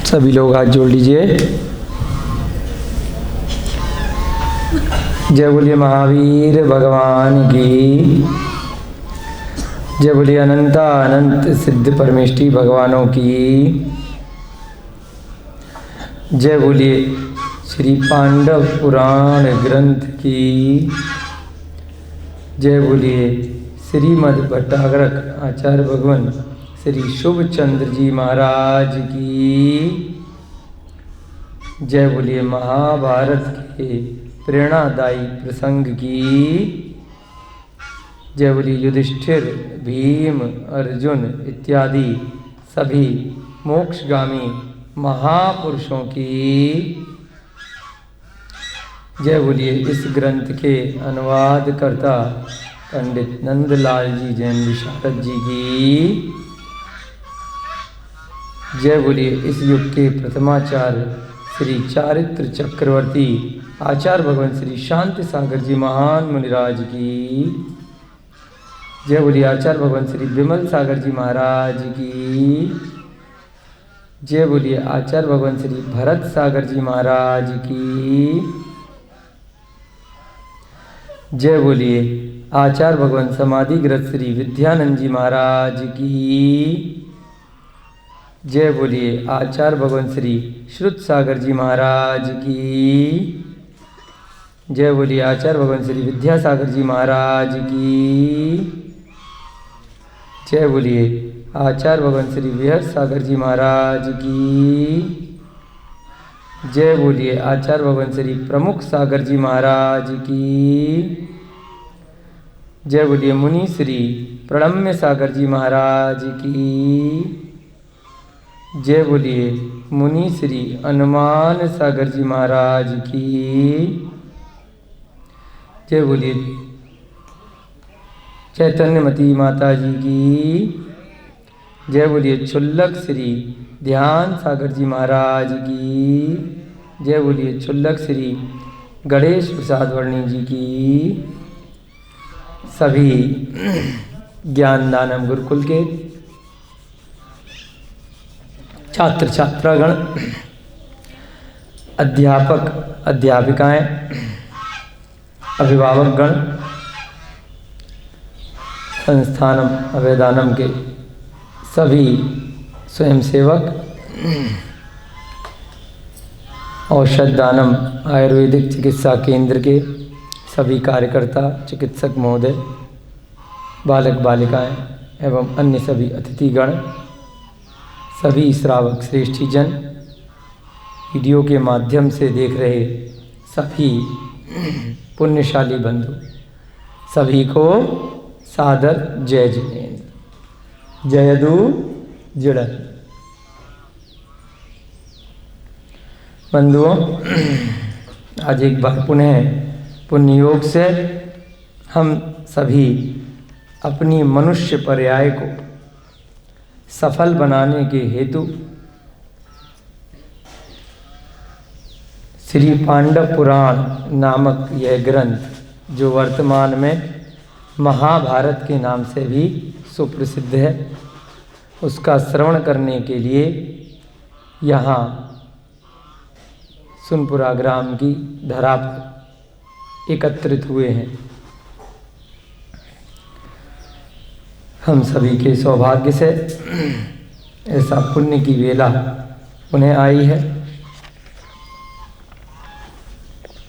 सभी लोग हाथ जोड़ लीजिए। जय बोलिए महावीर भगवान की। जय बोलिए अनंता अनंत सिद्ध परमेष्टि भगवानों की। जय बोलिए श्री पांडव पुराण ग्रंथ की। जय बोलिए श्रीमद् भट्टारक आचार्य भगवान श्री शुभ चंद्र जी महाराज की। जय बोलिए महाभारत के प्रेरणादायी प्रसंग की। जय बोलिए युधिष्ठिर भीम अर्जुन इत्यादि सभी मोक्षगामी महापुरुषों की। जय बोलिए इस ग्रंथ के अनुवादकर्ता पंडित नंदलाल जी जैन विशारद जी की। जय बोलिए इस युग के प्रथमाचार्य श्री चारित्र चक्रवर्ती आचार्य भगवान श्री शांति सागर जी महान मुनिराज की। जय बोलिए आचार्य भगवान श्री विमल सागर जी महाराज की। जय बोलिए आचार्य भगवान श्री भरत सागर जी महाराज की। जय बोलिए आचार्य भगवान समाधिग्रस्त श्री विद्यानंद जी महाराज की। जय बोलिए आचार्य भगवान श्री श्रुत सागर जी महाराज की। जय बोलिए आचार्य भगवान श्री विद्यासागर जी महाराज की। जय बोलिए आचार्य भगवान श्री विहर सागर जी महाराज की। जय बोलिए आचार्य भगवान श्री प्रमुख सागर जी महाराज की। जय बोलिए मुनि श्री प्रणम्य सागर जी महाराज की। जय बोलिए मुनि श्री हनुमान सागर जी महाराज की। जय बोलिए चैतन्यमती माता जी की। जय बोलिए क्षुल्लक श्री ध्यान सागर जी महाराज की। जय बोलिए क्षुल्लक श्री गणेश प्रसाद वर्णी जी की। सभी ज्ञान दानम गुरुकुल के छात्र छात्रागण, अध्यापक अध्यापिकाएं, अभिभावकगण, संस्थानम अवेदानम के सभी स्वयंसेवक, औषध दानम आयुर्वेदिक चिकित्सा केंद्र के सभी कार्यकर्ता, चिकित्सक महोदय, बालक बालिकाएं एवं अन्य सभी अतिथिगण, सभी श्रावक श्रेष्ठी जन, वीडियो के माध्यम से देख रहे सभी पुण्यशाली बंधु, सभी को सादर जय जिनेन्द्र, जयदु जिड़न। बंधुओं, आज एक बार पुनः पुण्य योग से हम सभी अपनी मनुष्य पर्याय को सफल बनाने के हेतु श्री पांडव पुराण नामक यह ग्रंथ, जो वर्तमान में महाभारत के नाम से भी सुप्रसिद्ध है, उसका श्रवण करने के लिए यहाँ सुनपुरा ग्राम की धरा पर एकत्रित हुए हैं। हम सभी के सौभाग्य से ऐसा पुण्य की वेला उन्हें आई है।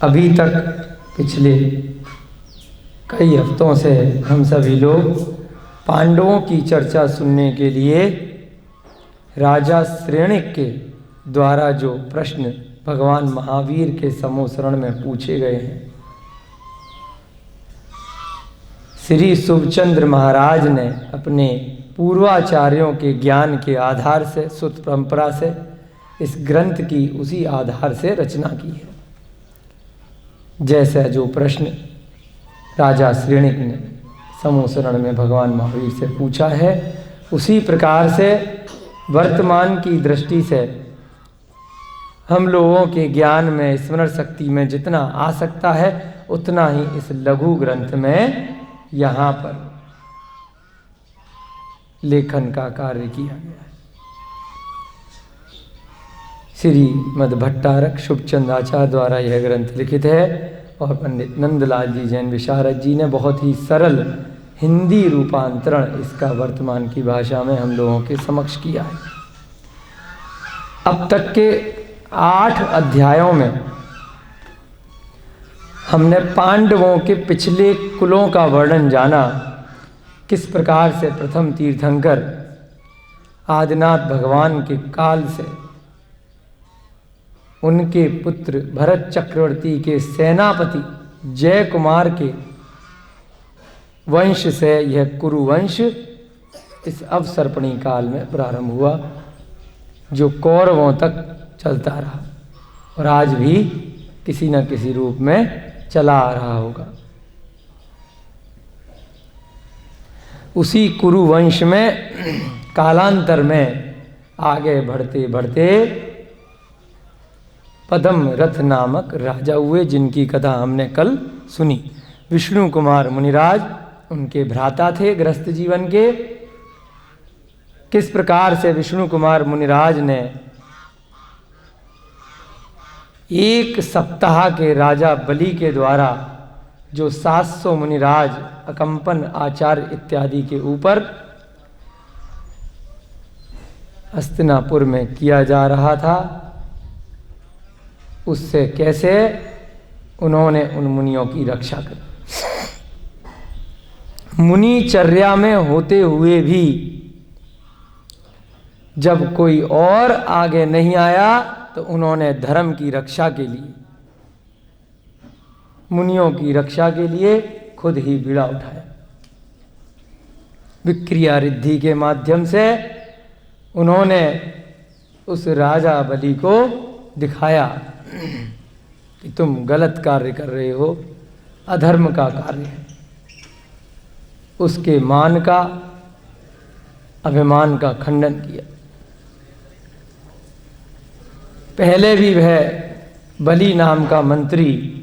अभी तक पिछले कई हफ्तों से हम सभी लोग पांडवों की चर्चा सुनने के लिए राजा श्रेणिक के द्वारा जो प्रश्न भगवान महावीर के समोसरण में पूछे गए हैं, श्री शुभचंद्र महाराज ने अपने पूर्वाचार्यों के ज्ञान के आधार से, सुत परंपरा से, इस ग्रंथ की उसी आधार से रचना की है। जैसे जो प्रश्न राजा श्रेणिक ने समोसरण में भगवान महावीर से पूछा है, उसी प्रकार से वर्तमान की दृष्टि से हम लोगों के ज्ञान में, स्मरण शक्ति में जितना आ सकता है, उतना ही इस लघु ग्रंथ में यहाँ पर लेखन का कार्य किया गया है। श्रीमद् भट्टारक शुभचंद आचार्य द्वारा यह ग्रंथ लिखित है और पंडित नंदलाल जी जैन विशारद जी ने बहुत ही सरल हिंदी रूपांतरण इसका वर्तमान की भाषा में हम लोगों के समक्ष किया है। अब तक के 8 अध्यायों में हमने पांडवों के पिछले कुलों का वर्णन जाना, किस प्रकार से प्रथम तीर्थंकर आदिनाथ भगवान के काल से उनके पुत्र भरत चक्रवर्ती के सेनापति जय कुमार के वंश से यह कुरु वंश इस अवसर्पणी काल में प्रारंभ हुआ, जो कौरवों तक चलता रहा और आज भी किसी न किसी रूप में चला आ रहा होगा। उसी कुरु वंश में कालांतर में आगे बढ़ते बढ़ते पद्म रथ नामक राजा हुए, जिनकी कथा हमने कल सुनी। विष्णु कुमार मुनिराज उनके भ्राता थे गृहस्थ जीवन के। किस प्रकार से विष्णु कुमार मुनिराज ने 1 सप्ताह के राजा बलि के द्वारा जो 700 मुनिराज अकंपन आचार्य इत्यादि के ऊपर हस्तिनापुर में किया जा रहा था, उससे कैसे उन्होंने उन मुनियों की रक्षा की। मुनिचर्या में होते हुए भी जब कोई और आगे नहीं आया तो उन्होंने धर्म की रक्षा के लिए, मुनियों की रक्षा के लिए खुद ही बीड़ा उठाया। विक्रिया रिद्धि के माध्यम से उन्होंने उस राजा बलि को दिखाया कि तुम गलत कार्य कर रहे हो, अधर्म का कार्य है। उसके मान का, अभिमान का खंडन किया। पहले भी वह बलि नाम का मंत्री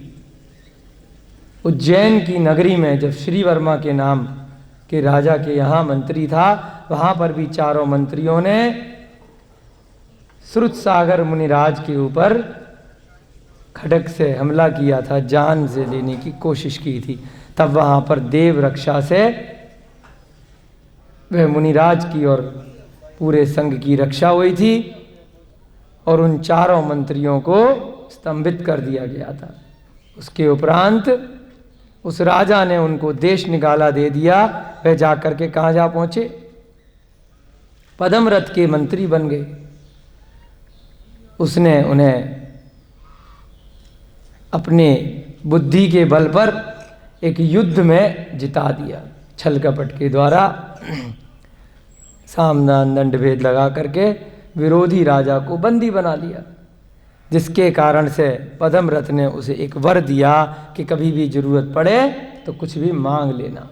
उज्जैन की नगरी में जब श्री वर्मा के नाम के राजा के यहाँ मंत्री था, वहाँ पर भी चारों मंत्रियों ने श्रुतसागर मुनिराज के ऊपर खड्ग से हमला किया था, जान से लेने की कोशिश की थी। तब वहाँ पर देव रक्षा से वह मुनिराज की और पूरे संघ की रक्षा हुई थी और उन चारों मंत्रियों को स्तंभित कर दिया गया था। उसके उपरांत उस राजा ने उनको देश निकाला दे दिया। वह जाकर के कहाँ जा पहुँचे? पद्मरथ के मंत्री बन गए। उसने उन्हें अपने बुद्धि के बल पर एक युद्ध में जिता दिया, छल कपट के द्वारा सामदान दंड भेद लगा करके विरोधी राजा को बंदी बना लिया, जिसके कारण से पद्मरथ ने उसे एक वर दिया कि कभी भी जरूरत पड़े तो कुछ भी मांग लेना।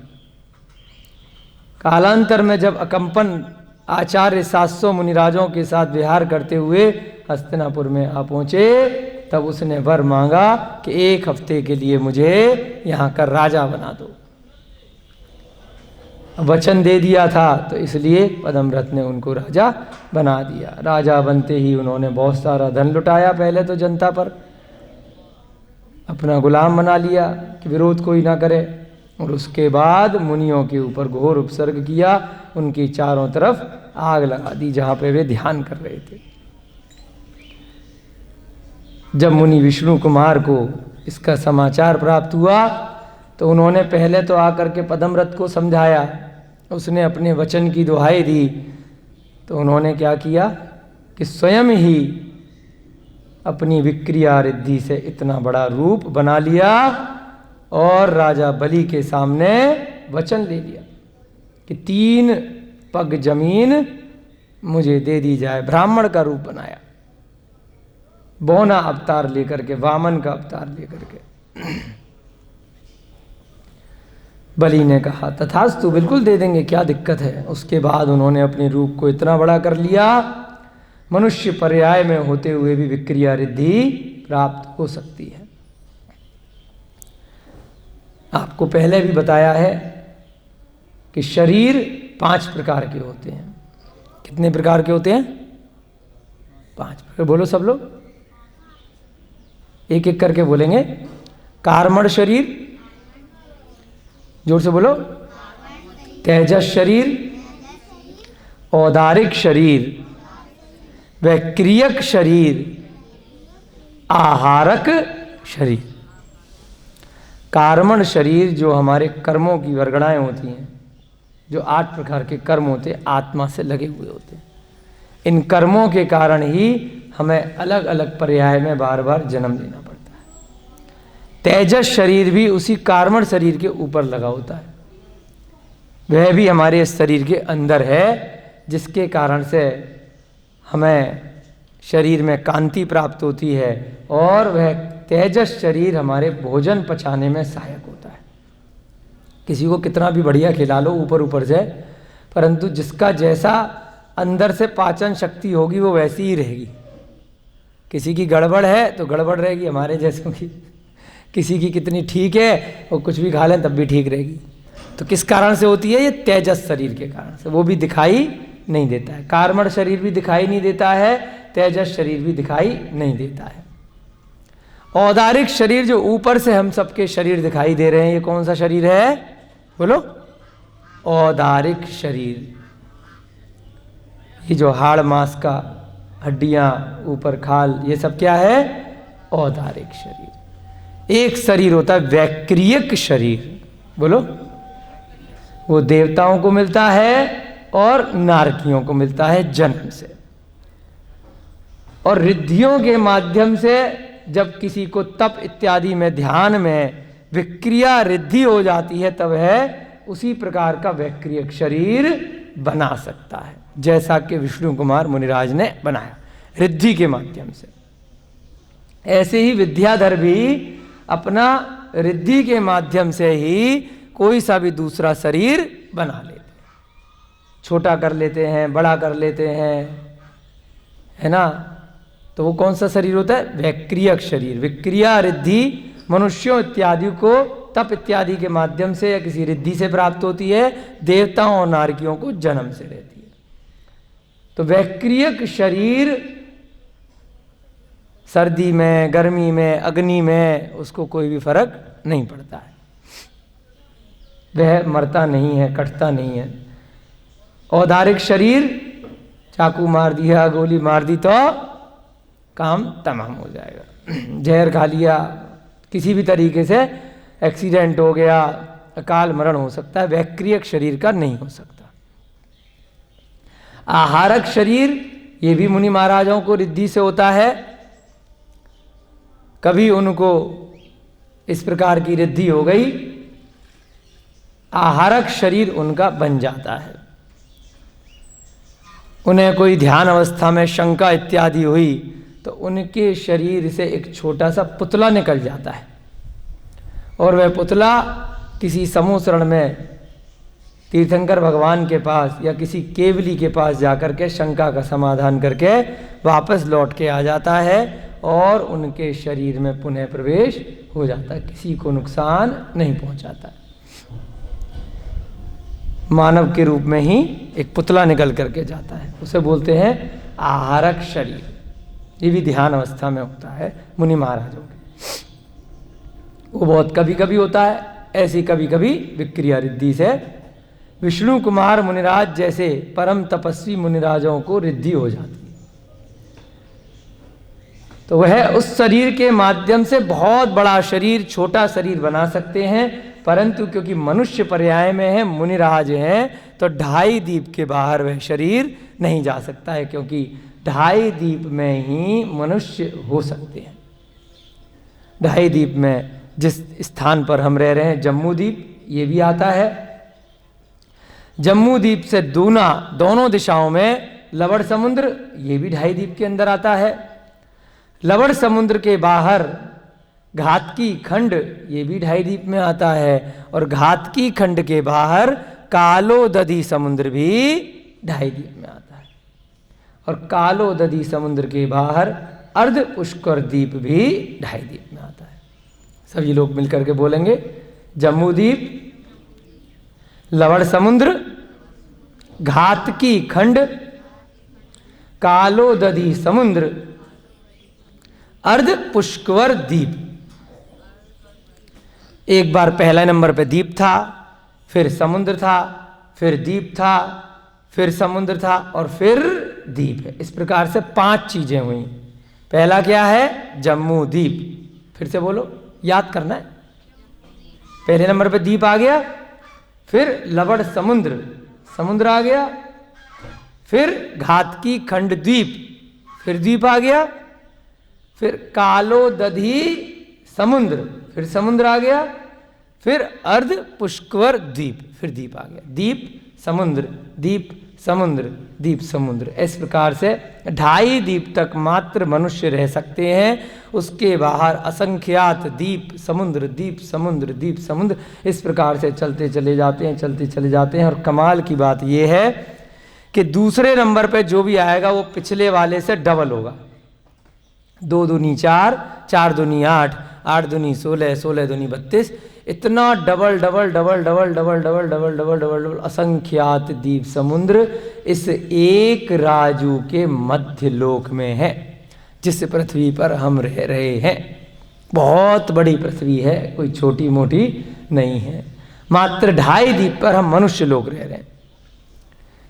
कालांतर में जब अकंपन आचार्य 700 मुनिराजों के साथ विहार करते हुए हस्तिनापुर में आ पहुँचे, तब उसने वर मांगा कि 1 हफ्ते के लिए मुझे यहाँ का राजा बना दो। वचन दे दिया था तो इसलिए पद्मरथ ने उनको राजा बना दिया। राजा बनते ही उन्होंने बहुत सारा धन लुटाया, पहले तो जनता पर अपना गुलाम बना लिया कि विरोध कोई ना करे, और उसके बाद मुनियों के ऊपर घोर उपसर्ग किया, उनकी चारों तरफ आग लगा दी जहाँ पे वे ध्यान कर रहे थे। जब मुनि विष्णु कुमार को इसका समाचार प्राप्त हुआ तो उन्होंने पहले तो आकर के पद्मरथ को समझाया, उसने अपने वचन की दुहाई दी, तो उन्होंने क्या किया कि स्वयं ही अपनी विक्रिया रिद्धि से इतना बड़ा रूप बना लिया और राजा बलि के सामने वचन ले लिया कि 3 पग जमीन मुझे दे दी जाए। ब्राह्मण का रूप बनाया, बौना अवतार लेकर के, वामन का अवतार लेकर के। बलि ने कहा तथास्तु, बिल्कुल दे देंगे, क्या दिक्कत है। उसके बाद उन्होंने अपने रूप को इतना बड़ा कर लिया, मनुष्य पर्याय में होते हुए भी विक्रिया रिद्धि प्राप्त हो सकती है। आपको पहले भी बताया है कि शरीर 5 प्रकार के होते हैं। कितने प्रकार के होते हैं? 5 प्रकार। बोलो सब लोग, एक एक करके बोलेंगे। कार्मण शरीर, जोर से बोलो। तेजस शरीर, औदारिक शरीर, वैक्रियक शरीर, आहारक शरीर। कार्मण शरीर जो हमारे कर्मों की वर्गणाएं होती हैं, जो 8 प्रकार के कर्म होते हैं, आत्मा से लगे हुए होते हैं। इन कर्मों के कारण ही हमें अलग अलग पर्याय में बार बार जन्म लेना पड़ता है। तेजस शरीर भी उसी कार्मण शरीर के ऊपर लगा होता है, वह भी हमारे इस शरीर के अंदर है, जिसके कारण से हमें शरीर में कांति प्राप्त होती है, और वह तेजस शरीर हमारे भोजन पचाने में सहायक होता है। किसी को कितना भी बढ़िया खिला लो ऊपर ऊपर से, परंतु जिसका जैसा अंदर से पाचन शक्ति होगी वो वैसी ही रहेगी। किसी की गड़बड़ है तो गड़बड़ रहेगी हमारे जैसों की, किसी की कितनी ठीक है और कुछ भी खा लें तब भी ठीक रहेगी। तो किस कारण से होती है? ये तेजस शरीर के कारण से। वो भी दिखाई नहीं देता है, कार्मण शरीर भी दिखाई नहीं देता है, तेजस शरीर भी दिखाई नहीं देता है। औदारिक शरीर जो ऊपर से हम सबके शरीर दिखाई दे रहे हैं, ये कौन सा शरीर है? बोलो। औदारिक शरीर, ये जो हाड़ मांस का, हड्डियां, ऊपर खाल, ये सब क्या है? औदारिक शरीर। एक शरीर होता है वैक्रियक शरीर। बोलो। वो देवताओं को मिलता है और नारकियों को मिलता है जन्म से, और रिद्धियों के माध्यम से जब किसी को तप इत्यादि में, ध्यान में विक्रिया रिद्धि हो जाती है, तब है उसी प्रकार का वैक्रियक शरीर बना सकता है, जैसा कि विष्णु कुमार मुनिराज ने बनाया रिद्धि के माध्यम से। ऐसे ही विद्याधर भी अपना रिद्धि के माध्यम से ही कोई सा भी दूसरा शरीर बना लेते हैं, छोटा कर लेते हैं, बड़ा कर लेते हैं, है ना। तो वो कौन सा शरीर होता है? वैक्रियक शरीर। विक्रिया रिद्धि मनुष्यों इत्यादि को तप इत्यादि के माध्यम से या किसी रिद्धि से प्राप्त होती है, देवताओं और नारकियों को जन्म से रहती है। तो वैक्रियक शरीर सर्दी में, गर्मी में, अग्नि में उसको कोई भी फर्क नहीं पड़ता है, वह मरता नहीं है, कटता नहीं है। औदारिक शरीर, चाकू मार दिया, गोली मार दी तो काम तमाम हो जाएगा। जहर खा लिया, किसी भी तरीके से एक्सीडेंट हो गया, अकाल मरण हो सकता है, वैक्रियक शरीर का नहीं हो सकता। आहारक शरीर, ये भी मुनि महाराजों को रिद्धि से होता है। कभी उनको इस प्रकार की रिद्धि हो गई, आहारक शरीर उनका बन जाता है। उन्हें कोई ध्यान अवस्था में शंका इत्यादि हुई तो उनके शरीर से एक छोटा सा पुतला निकल जाता है, और वह पुतला किसी समूह शरण में तीर्थंकर भगवान के पास या किसी केवली के पास जाकर के शंका का समाधान करके वापस लौट के आ जाता है, और उनके शरीर में पुनः प्रवेश हो जाता है, किसी को नुकसान नहीं पहुंचाता। मानव के रूप में ही एक पुतला निकल करके जाता है, उसे बोलते हैं आहारक शरीर। ये भी ध्यान अवस्था में होता है मुनि महाराजों के। वो बहुत कभी कभी होता है, ऐसी कभी कभी विक्रिया रिद्धि से विष्णु कुमार मुनिराज जैसे परम तपस्वी मुनिराजों को रिद्धि हो जाती है। तो वह उस शरीर के माध्यम से बहुत बड़ा शरीर, छोटा शरीर बना सकते हैं, परंतु क्योंकि मनुष्य पर्याय में है, मुनिराज हैं, तो 2.5 दीप के बाहर वह शरीर नहीं जा सकता है, क्योंकि 2.5 दीप में ही मनुष्य हो सकते हैं। 2.5 दीप में जिस स्थान पर हम रह रहे हैं, जम्मू द्वीप, ये भी आता है। जम्मू द्वीप से दूना, दोनों दिशाओं में लवण समुद्र, ये भी 2.5 दीप के अंदर आता है। लवण समुद्र के बाहर घातकी खंड, ये भी 2.5 दीप में आता है, और घातकी खंड के बाहर कालोदधी समुद्र भी 2.5 दीप में आता है, और कालोदधी समुद्र के बाहर अर्ध पुष्कर द्वीप भी 2.5 दीप में आता है। सभी लोग मिलकर के बोलेंगे, जम्मू द्वीप, लवण समुद्र, घातकी खंड, कालो दधी समुद्र, अर्ध पुष्कर दीप। एक बार पहला नंबर पे दीप था, फिर समुद्र था, फिर दीप था, फिर समुद्र था और फिर दीप है। इस प्रकार से 5 चीजें हुई। पहला क्या है? जम्मू दीप। फिर से बोलो, याद करना है। पहले नंबर पे दीप आ गया, फिर लवण समुद्र, समुद्र आ गया, फिर घातकी खंड द्वीप, फिर द्वीप आ गया, फिर कालो दधी समुद्र, फिर समुद्र आ गया, फिर अर्ध पुष्कर द्वीप, फिर द्वीप आ गया। दीप समुद्र, दीप समुद्र, दीप समुद्र। इस प्रकार से 2.5 दीप तक मात्र मनुष्य रह सकते हैं। उसके बाहर असंख्यात दीप समुद्र, दीप समुद्र, दीप समुद्र, इस प्रकार से चलते चले जाते हैं, चलते चले जाते हैं। और कमाल की बात यह है कि दूसरे नंबर पे जो भी आएगा वो पिछले वाले से डबल होगा। 2 दूनी 4, 4 दूनी 8, 8 दूनी 16, 16 दूनी 32, इतना double double double double double double double double double double असंख्यात द्वीप समुद्र इस एक राजू के मध्य लोक में है, जिस पृथ्वी पर हम रह रहे हैं। बहुत बड़ी पृथ्वी है, कोई छोटी मोटी नहीं है। मात्र 2.5 द्वीप पर हम मनुष्य लोग रह रहे हैं,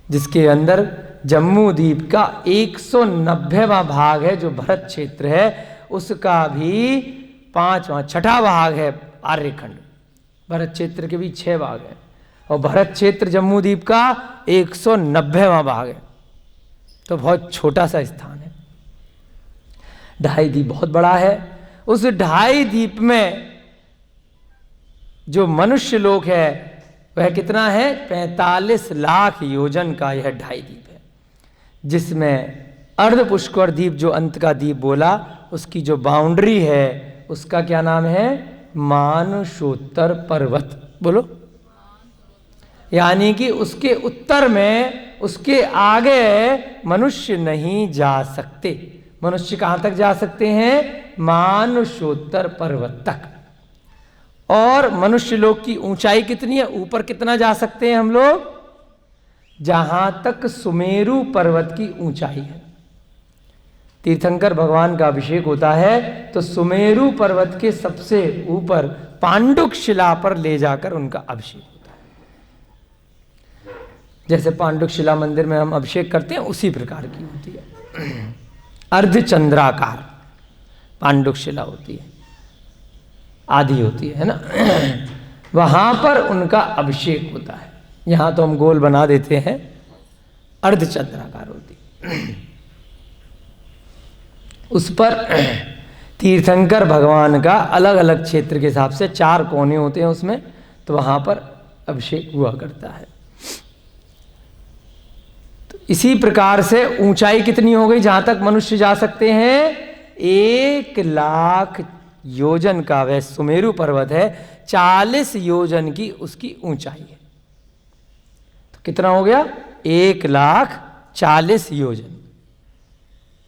जिसके अंदर जम्मू द्वीप का 190वां भाग है जो भरत क्षेत्र है, उसका भी 5वां 6ठा भाग है आर्यखंड। भरत क्षेत्र के भी 6 भाग हैं और भरत क्षेत्र जम्मू द्वीप का 190वां भाग है, तो बहुत छोटा सा स्थान है। 2.5 द्वीप बहुत बड़ा है। उस 2.5 द्वीप में जो मनुष्य लोक है वह कितना है? 45 लाख योजन का यह 2.5 द्वीप है, जिसमें अर्ध पुष्कर द्वीप जो अंत का द्वीप बोला, उसकी जो बाउंड्री है उसका क्या नाम है? मानसोत्तर पर्वत। बोलो, यानी कि उसके उत्तर में, उसके आगे मनुष्य नहीं जा सकते। मनुष्य कहां तक जा सकते हैं? मानसोत्तर पर्वत तक। और मनुष्य लोक की ऊंचाई कितनी है? ऊपर कितना जा सकते हैं हम लोग? जहां तक सुमेरु पर्वत की ऊंचाई है। तीर्थंकर भगवान का अभिषेक होता है तो सुमेरु पर्वत के सबसे ऊपर पांडुक शिला पर ले जाकर उनका अभिषेक होता है। जैसे पांडुक शिला मंदिर में हम अभिषेक करते हैं, उसी प्रकार की होती है। अर्धचंद्राकार पांडुक शिला होती है, आधी होती है ना, वहां पर उनका अभिषेक होता है। यहां तो हम गोल बना देते हैं, अर्धचंद्राकार होती है। उस पर तीर्थंकर भगवान का अलग अलग क्षेत्र के हिसाब से 4 कोने होते हैं उसमें, तो वहां पर अभिषेक हुआ करता है। तो इसी प्रकार से ऊंचाई कितनी हो गई जहां तक मनुष्य जा सकते हैं? 1 लाख योजन का वह सुमेरु पर्वत है, 40 योजन की उसकी ऊंचाई है। तो कितना हो गया? 1,40,000 योजन।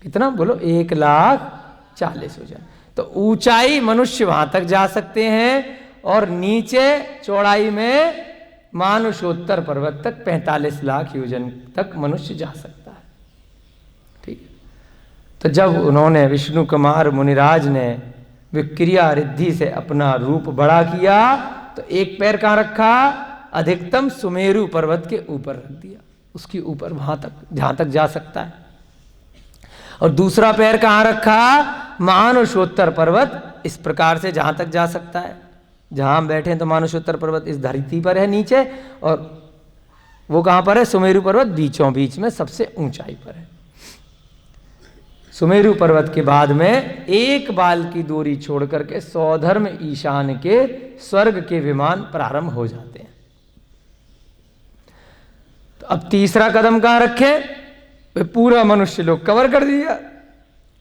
कितना? बोलो, 1,40,000 योजन। तो ऊंचाई मनुष्य वहां तक जा सकते हैं और नीचे चौड़ाई में मानसोत्तर पर्वत तक 45 लाख योजन तक मनुष्य जा सकता है। ठीक है। तो जब उन्होंने, विष्णु कुमार मुनिराज ने विक्रिया रिद्धि से अपना रूप बड़ा किया, तो एक पैर कहाँ रखा? अधिकतम सुमेरु पर्वत के ऊपर रख दिया, उसके ऊपर, वहां तक जहां तक जा सकता है। और दूसरा पैर कहाँ रखा? मानसोत्तर पर्वत, इस प्रकार से जहां तक जा सकता है। जहां हम बैठे हैं तो मानसोत्तर पर्वत इस धरती पर है नीचे, और वो कहां पर है? सुमेरु पर्वत बीचों बीच में सबसे ऊंचाई पर है। सुमेरु पर्वत के बाद में 1 बाल की दूरी छोड़ करके सौधर्म ईशान के स्वर्ग के विमान प्रारंभ हो जाते हैं। तो अब तीसरा कदम कहां रखें? पूरा मनुष्य लोक कवर कर दिया।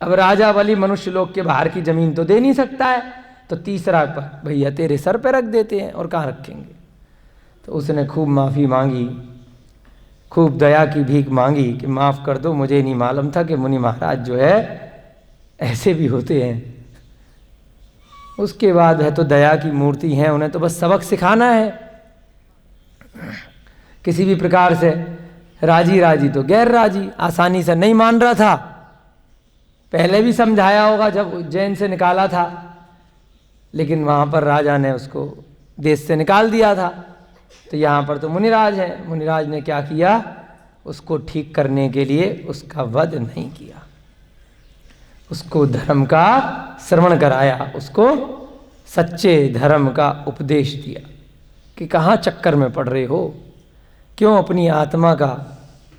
अब राजा बलि मनुष्य लोक के बाहर की जमीन तो दे नहीं सकता है, तो तीसरा पर भैया तेरे सर पे रख देते हैं, और कहाँ रखेंगे? तो उसने खूब माफ़ी मांगी, खूब दया की भीख मांगी कि माफ़ कर दो, मुझे नहीं मालूम था कि मुनि महाराज जो है ऐसे भी होते हैं। उसके बाद है तो दया की मूर्ति हैं, उन्हें तो बस सबक सिखाना है किसी भी प्रकार से। राजी राजी तो गैर राजी, आसानी से नहीं मान रहा था। पहले भी समझाया होगा जब उज्जैन से निकाला था, लेकिन वहाँ पर राजा ने उसको देश से निकाल दिया था। तो यहाँ पर तो मुनिराज है, मुनिराज ने क्या किया, उसको ठीक करने के लिए उसका वध नहीं किया, उसको धर्म का श्रवण कराया, उसको सच्चे धर्म का उपदेश दिया कि कहाँ चक्कर में पड़ रहे हो, क्यों अपनी आत्मा का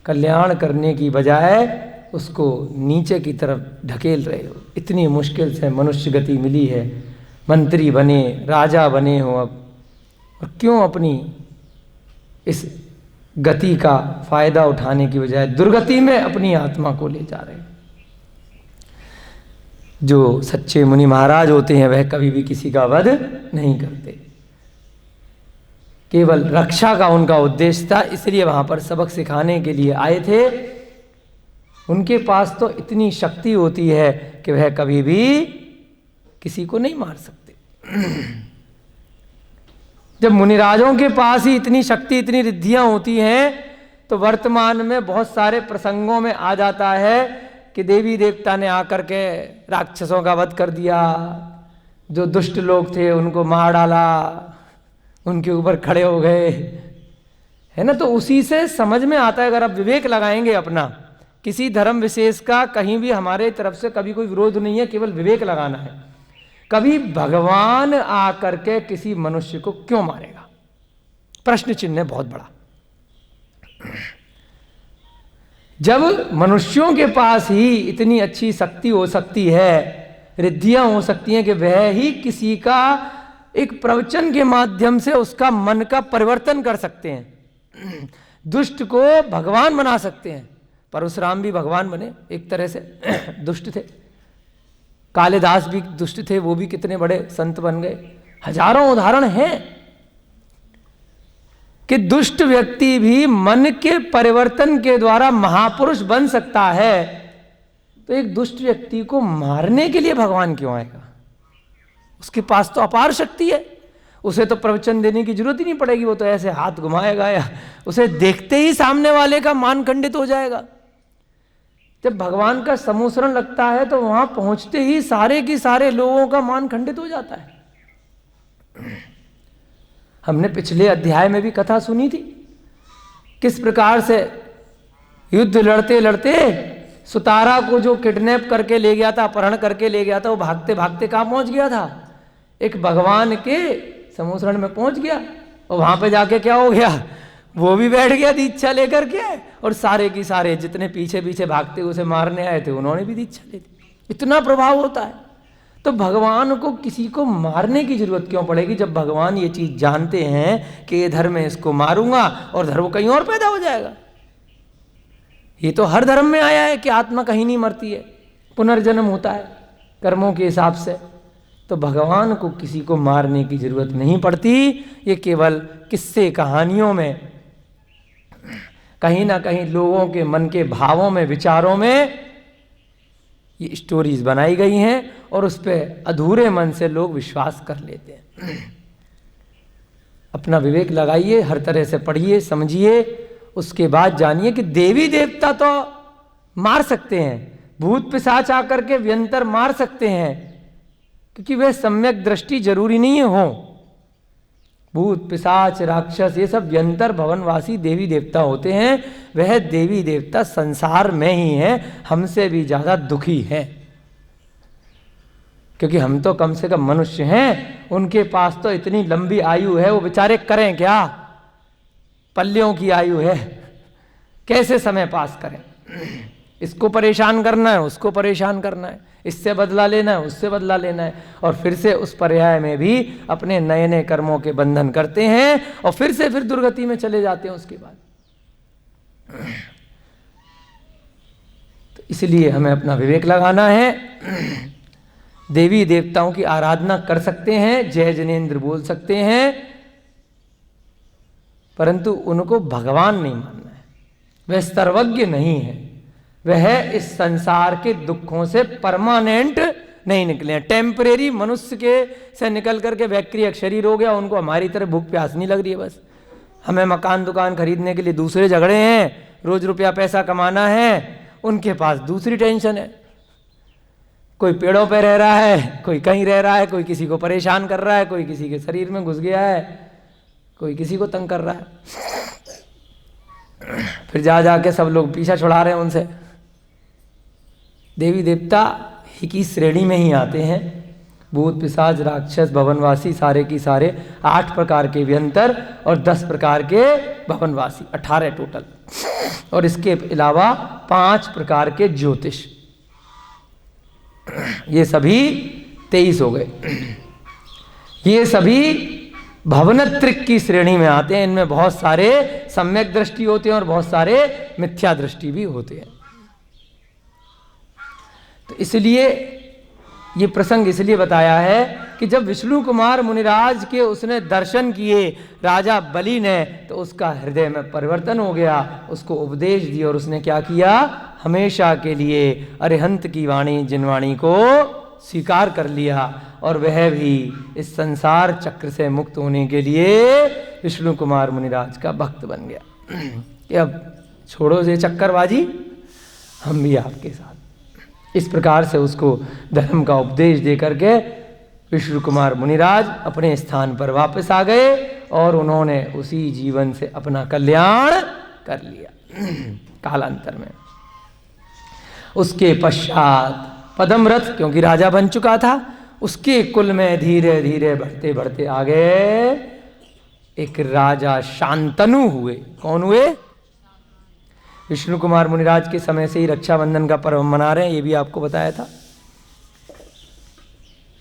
कल्याण करने की बजाय उसको नीचे की तरफ ढकेल रहे हो। इतनी मुश्किल से मनुष्य गति मिली है, मंत्री बने, राजा बने हो अब, और क्यों अपनी इस गति का फायदा उठाने की बजाय दुर्गति में अपनी आत्मा को ले जा रहे हो। जो सच्चे मुनि महाराज होते हैं वह कभी भी किसी का वध नहीं करते, केवल रक्षा का उनका उद्देश्य था, इसलिए वहां पर सबक सिखाने के लिए आए थे। उनके पास तो इतनी शक्ति होती है कि वह कभी भी किसी को नहीं मार सकते। जब मुनिराजों के पास ही इतनी शक्ति, इतनी रिद्धियां होती हैं, तो वर्तमान में बहुत सारे प्रसंगों में आ जाता है कि देवी देवता ने आकर के राक्षसों का वध कर दिया, जो दुष्ट लोग थे उनको मार डाला, उनके ऊपर खड़े हो गए, है ना। तो उसी से समझ में आता है, अगर आप विवेक लगाएंगे अपना, किसी धर्म विशेष का कहीं भी हमारे तरफ से कभी कोई विरोध नहीं है, केवल विवेक लगाना है। कभी भगवान आकर के किसी मनुष्य को क्यों मारेगा, प्रश्न चिन्ह है बहुत बड़ा। जब मनुष्यों के पास ही इतनी अच्छी शक्ति हो सकती है, रिद्धियां हो सकती हैं कि वह ही किसी का एक प्रवचन के माध्यम से उसका मन का परिवर्तन कर सकते हैं, दुष्ट को भगवान बना सकते हैं। परशुराम भी भगवान बने एक तरह से, दुष्ट थे। कालिदास भी दुष्ट थे, वो भी कितने बड़े संत बन गए। हजारों उदाहरण हैं कि दुष्ट व्यक्ति भी मन के परिवर्तन के द्वारा महापुरुष बन सकता है। तो एक दुष्ट व्यक्ति को मारने के लिए भगवान क्यों आएगा? उसके पास तो अपार शक्ति है, उसे तो प्रवचन देने की जरूरत ही नहीं पड़ेगी, वो तो ऐसे हाथ घुमाएगा या उसे देखते ही सामने वाले का मान खंडित हो जाएगा। जब भगवान का समूसरण लगता है तो वहां पहुंचते ही सारे के सारे लोगों का मान खंडित हो जाता है। हमने पिछले अध्याय में भी कथा सुनी थी, किस प्रकार से युद्ध लड़ते लड़ते सुतारा को जो किडनैप करके ले गया था, अपहरण करके ले गया था, वो भागते भागते कहाँ पहुंच गया था? एक भगवान के समूसरण में पहुंच गया, और वहां पे जाके क्या हो गया, वो भी बैठ गया दीक्षा लेकर के, और सारे की सारे जितने पीछे पीछे भागते उसे मारने आए थे उन्होंने भी दीक्षा ले ली। इतना प्रभाव होता है। तो भगवान को किसी को मारने की जरूरत क्यों पड़ेगी, जब भगवान ये चीज जानते हैं कि ये धर्म में इसको मारूंगा और धर्म कहीं और पैदा हो जाएगा। ये तो हर धर्म में आया है कि आत्मा कहीं नहीं मरती है, पुनर्जन्म होता है कर्मों के हिसाब से। तो भगवान को किसी को मारने की जरूरत नहीं पड़ती। ये केवल किस्से कहानियों में, कहीं ना कहीं लोगों के मन के भावों में, विचारों में ये स्टोरीज बनाई गई हैं, और उस पर अधूरे मन से लोग विश्वास कर लेते हैं। अपना विवेक लगाइए, हर तरह से पढ़िए, समझिए, उसके बाद जानिए कि देवी देवता तो मार सकते हैं, भूत पिशाच आकर के व्यंतर मार सकते हैं, क्योंकि वह सम्यक दृष्टि जरूरी नहीं हो। भूत पिशाच राक्षस ये सब व्यंतर भवनवासी देवी देवता होते हैं। वह देवी देवता संसार में ही हैं, हमसे भी ज्यादा दुखी हैं, क्योंकि हम तो कम से कम मनुष्य हैं। उनके पास तो इतनी लंबी आयु है, वो बेचारे करें क्या, पल्लियों की आयु है, कैसे समय पास करें। इसको परेशान करना है, उसको परेशान करना है, इससे बदला लेना है, उससे बदला लेना है, और फिर से उस पर्याय में भी अपने नए नए कर्मों के बंधन करते हैं, और फिर दुर्गति में चले जाते हैं उसके बाद। तो इसलिए हमें अपना विवेक लगाना है। देवी देवताओं की आराधना कर सकते हैं, जय जिनेंद्र बोल सकते हैं, परंतु उनको भगवान नहीं मानना है। वह सर्वज्ञ नहीं है, वह इस संसार के दुखों से परमानेंट नहीं निकले हैं। टेम्परेरी मनुष्य के से निकल करके वैक्रियक शरीर हो गया, उनको हमारी तरह भूख प्यास नहीं लग रही है। बस हमें मकान दुकान खरीदने के लिए दूसरे झगड़े हैं, रोज रुपया पैसा कमाना है, उनके पास दूसरी टेंशन है। कोई पेड़ों पे रह रहा है, कोई कहीं रह रहा है, कोई किसी को परेशान कर रहा है, कोई किसी के शरीर में घुस गया है, कोई किसी को तंग कर रहा है। फिर जा जाके सब लोग पीछा छुड़ा रहे हैं उनसे। देवी देवता ही की श्रेणी में ही आते हैं, भूत पिशाच राक्षस भवनवासी सारे की सारे 8 प्रकार के व्यंतर और 10 प्रकार के भवनवासी, 18 टोटल, और इसके अलावा 5 प्रकार के ज्योतिष, ये सभी 23 हो गए। ये सभी भवनत्रिक की श्रेणी में आते हैं। इनमें बहुत सारे सम्यक दृष्टि होते हैं और बहुत सारे मिथ्या दृष्टि भी होते हैं। तो इसलिए ये प्रसंग इसलिए बताया है कि जब विष्णु कुमार मुनिराज के उसने दर्शन किए राजा बलि ने, तो उसका हृदय में परिवर्तन हो गया, उसको उपदेश दिया और उसने क्या किया, हमेशा के लिए अरिहंत की वाणी जिनवाणी को स्वीकार कर लिया और वह भी इस संसार चक्र से मुक्त होने के लिए विष्णु कुमार मुनिराज का भक्त बन गया कि अब छोड़ो ये चक्करबाजी, हम भी आपके साथ। इस प्रकार से उसको धर्म का उपदेश दे करके विष्णु कुमार मुनिराज अपने स्थान पर वापस आ गए और उन्होंने उसी जीवन से अपना कल्याण कर लिया कालांतर में। उसके पश्चात पद्मरथ, क्योंकि राजा बन चुका था, उसके कुल में धीरे धीरे बढ़ते बढ़ते आगे एक राजा शांतनु हुए। कौन हुए? विष्णु कुमार मुनिराज के समय से ही रक्षाबंधन का पर्व मना रहे हैं, ये भी आपको बताया था।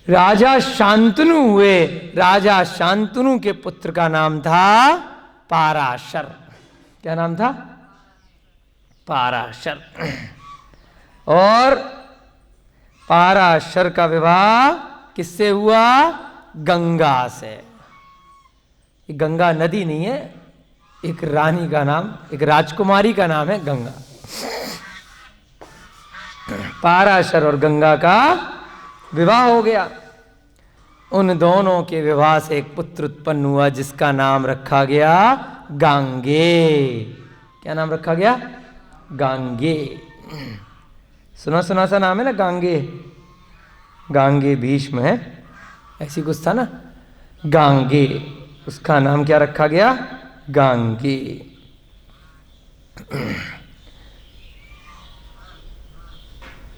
राजा शांतनु हुए। राजा शांतनु के पुत्र का नाम था पाराशर। क्या नाम था? पाराशर। और पाराशर का विवाह किससे हुआ? गंगा से। ये गंगा नदी नहीं है, एक रानी का नाम, एक राजकुमारी का नाम है गंगा। पाराशर और गंगा का विवाह हो गया। उन दोनों के विवाह से एक पुत्र उत्पन्न हुआ जिसका नाम रखा गया गांगे। क्या नाम रखा गया? गांगे। सुना सुना सा नाम है ना, गांगे। गांगे भीष्म है, ऐसी कुछ था ना, गांगे। उसका नाम क्या रखा गया? गांगे।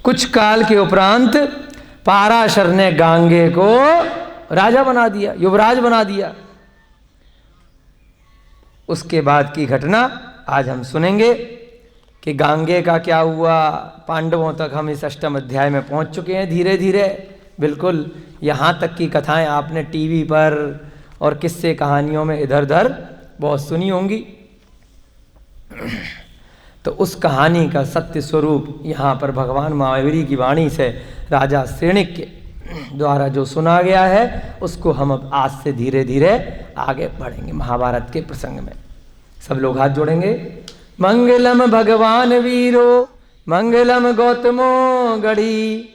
कुछ काल के उपरांत पाराशर ने गांगे को राजा बना दिया, युवराज बना दिया। उसके बाद की घटना आज हम सुनेंगे कि गांगे का क्या हुआ। पांडवों तक हम इस 8वें अध्याय में पहुंच चुके हैं धीरे धीरे। बिल्कुल यहाँ तक की कथाएं आपने टीवी पर और किस्से कहानियों में इधर उधर बहुत सुनी होंगी। तो उस कहानी का सत्य स्वरूप यहाँ पर भगवान महावीर की वाणी से राजा श्रेणिक के द्वारा जो सुना गया है, उसको हम अब आज से धीरे धीरे आगे बढ़ेंगे महाभारत के प्रसंग में। सब लोग हाथ जोड़ेंगे। मंगलम भगवान वीरो, मंगलम गौतमो गढ़ी,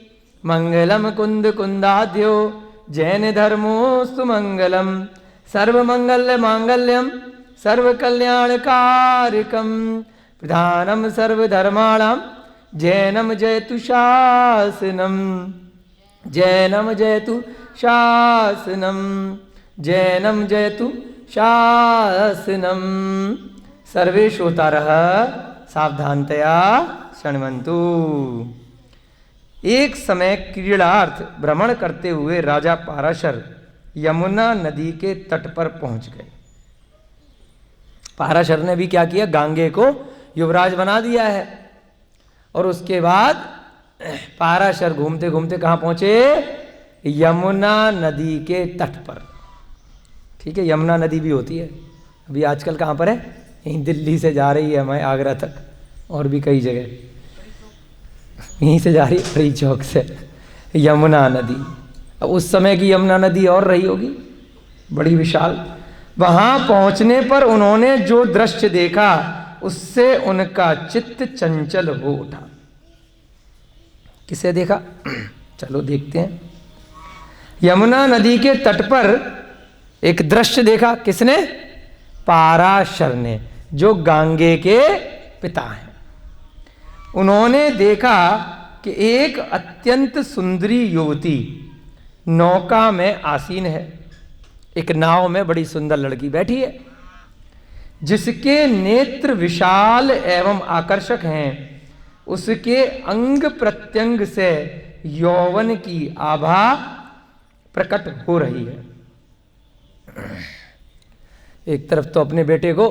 मंगलम कुंद कुंदाद्यो, जैन धर्मो सुमंगलम, सर्वमंगल मांगल्यम सर्व कल्याणकारकम, प्रधानम सर्वधर्माणाम जैनम जयतु शासनम, जैनम जयतु शासनम, जैनम जयतु शासनम। सर्वे श्रोतारः सावधानतया शृण्वन्तु। एक समय क्रीड़ार्थ भ्रमण करते हुए राजा पाराशर यमुना नदी के तट पर पहुंच गए। पाराशर ने भी क्या किया? गांगे को युवराज बना दिया है। और उसके बाद पाराशर घूमते घूमते कहाँ पहुंचे? यमुना नदी के तट पर। ठीक है, यमुना नदी भी होती है। अभी आजकल कहाँ पर है? यहीं दिल्ली से जा रही है हमें आगरा तक, और भी कई जगह यहीं से जा रही है, परी चौक से यमुना नदी। अब उस समय की यमुना नदी और रही होगी, बड़ी विशाल। वहां पहुंचने पर उन्होंने जो दृश्य देखा उससे उनका चित्त चंचल हो उठा। किसे देखा? चलो देखते हैं। यमुना नदी के तट पर एक दृश्य देखा। किसने? पाराशर ने, जो गांगे के पिता हैं। उन्होंने देखा कि एक अत्यंत सुंदरी युवती नौका में आसीन है। एक नाव में बड़ी सुंदर लड़की बैठी है, जिसके नेत्र विशाल एवं आकर्षक हैं। उसके अंग प्रत्यंग से यौवन की आभा प्रकट हो रही है। एक तरफ तो अपने बेटे को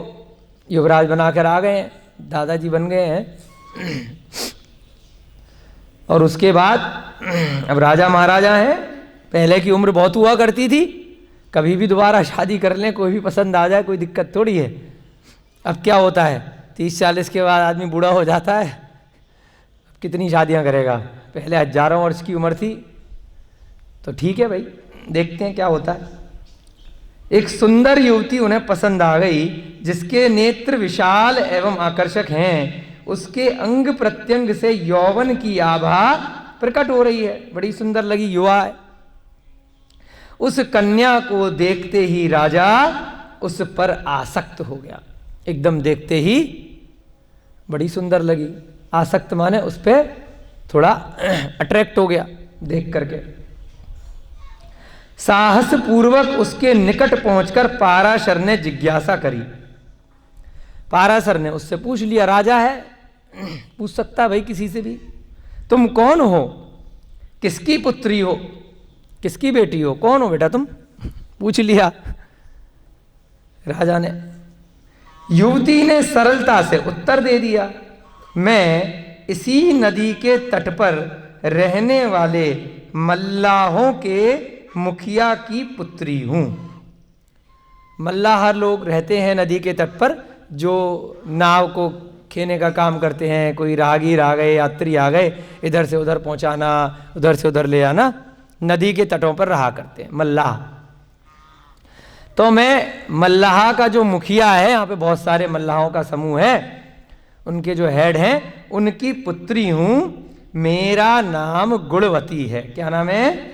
युवराज बनाकर आ गए हैं, दादाजी बन गए हैं, और उसके बाद अब राजा महाराजा हैं। पहले की उम्र बहुत हुआ करती थी, कभी भी दोबारा शादी कर लें, कोई भी पसंद आ जाए, कोई दिक्कत थोड़ी है। अब क्या होता है, 30-40 के बाद आदमी बूढ़ा हो जाता है, अब कितनी शादियां करेगा। पहले हजारों वर्ष की उम्र थी, तो ठीक है भाई, देखते हैं क्या होता है। एक सुंदर युवती उन्हें पसंद आ गई, जिसके नेत्र विशाल एवं आकर्षक हैं। उसके अंग प्रत्यंग से यौवन की आभा प्रकट हो रही है, बड़ी सुंदर लगी, युवा है। उस कन्या को देखते ही राजा उस पर आसक्त हो गया। एकदम देखते ही बड़ी सुंदर लगी, आसक्त माने उस पर थोड़ा अट्रैक्ट हो गया देख करके। साहस पूर्वक उसके निकट पहुंचकर पाराशर ने जिज्ञासा करी। पाराशर ने उससे पूछ लिया, राजा है, पूछ सकता भाई किसी से भी, तुम कौन हो, किसकी पुत्री हो, किसकी बेटी हो, कौन हो बेटा तुम, पूछ लिया राजा ने। युवती ने सरलता से उत्तर दे दिया, मैं इसी नदी के तट पर रहने वाले मल्लाहों के मुखिया की पुत्री हूं। मल्लाहर लोग रहते हैं नदी के तट पर, जो नाव को खेने का काम करते हैं। कोई राहगीर आ गए, यात्री आ गए, इधर से उधर पहुंचाना, उधर से उधर ले आना, नदी के तटों पर रहा करते हैं मल्लाह। तो मैं मल्लाह का जो मुखिया है, यहाँ पे बहुत सारे मल्लाहों का समूह है, उनके जो हेड हैं, उनकी पुत्री हूं। मेरा नाम गुणवती है। क्या नाम है,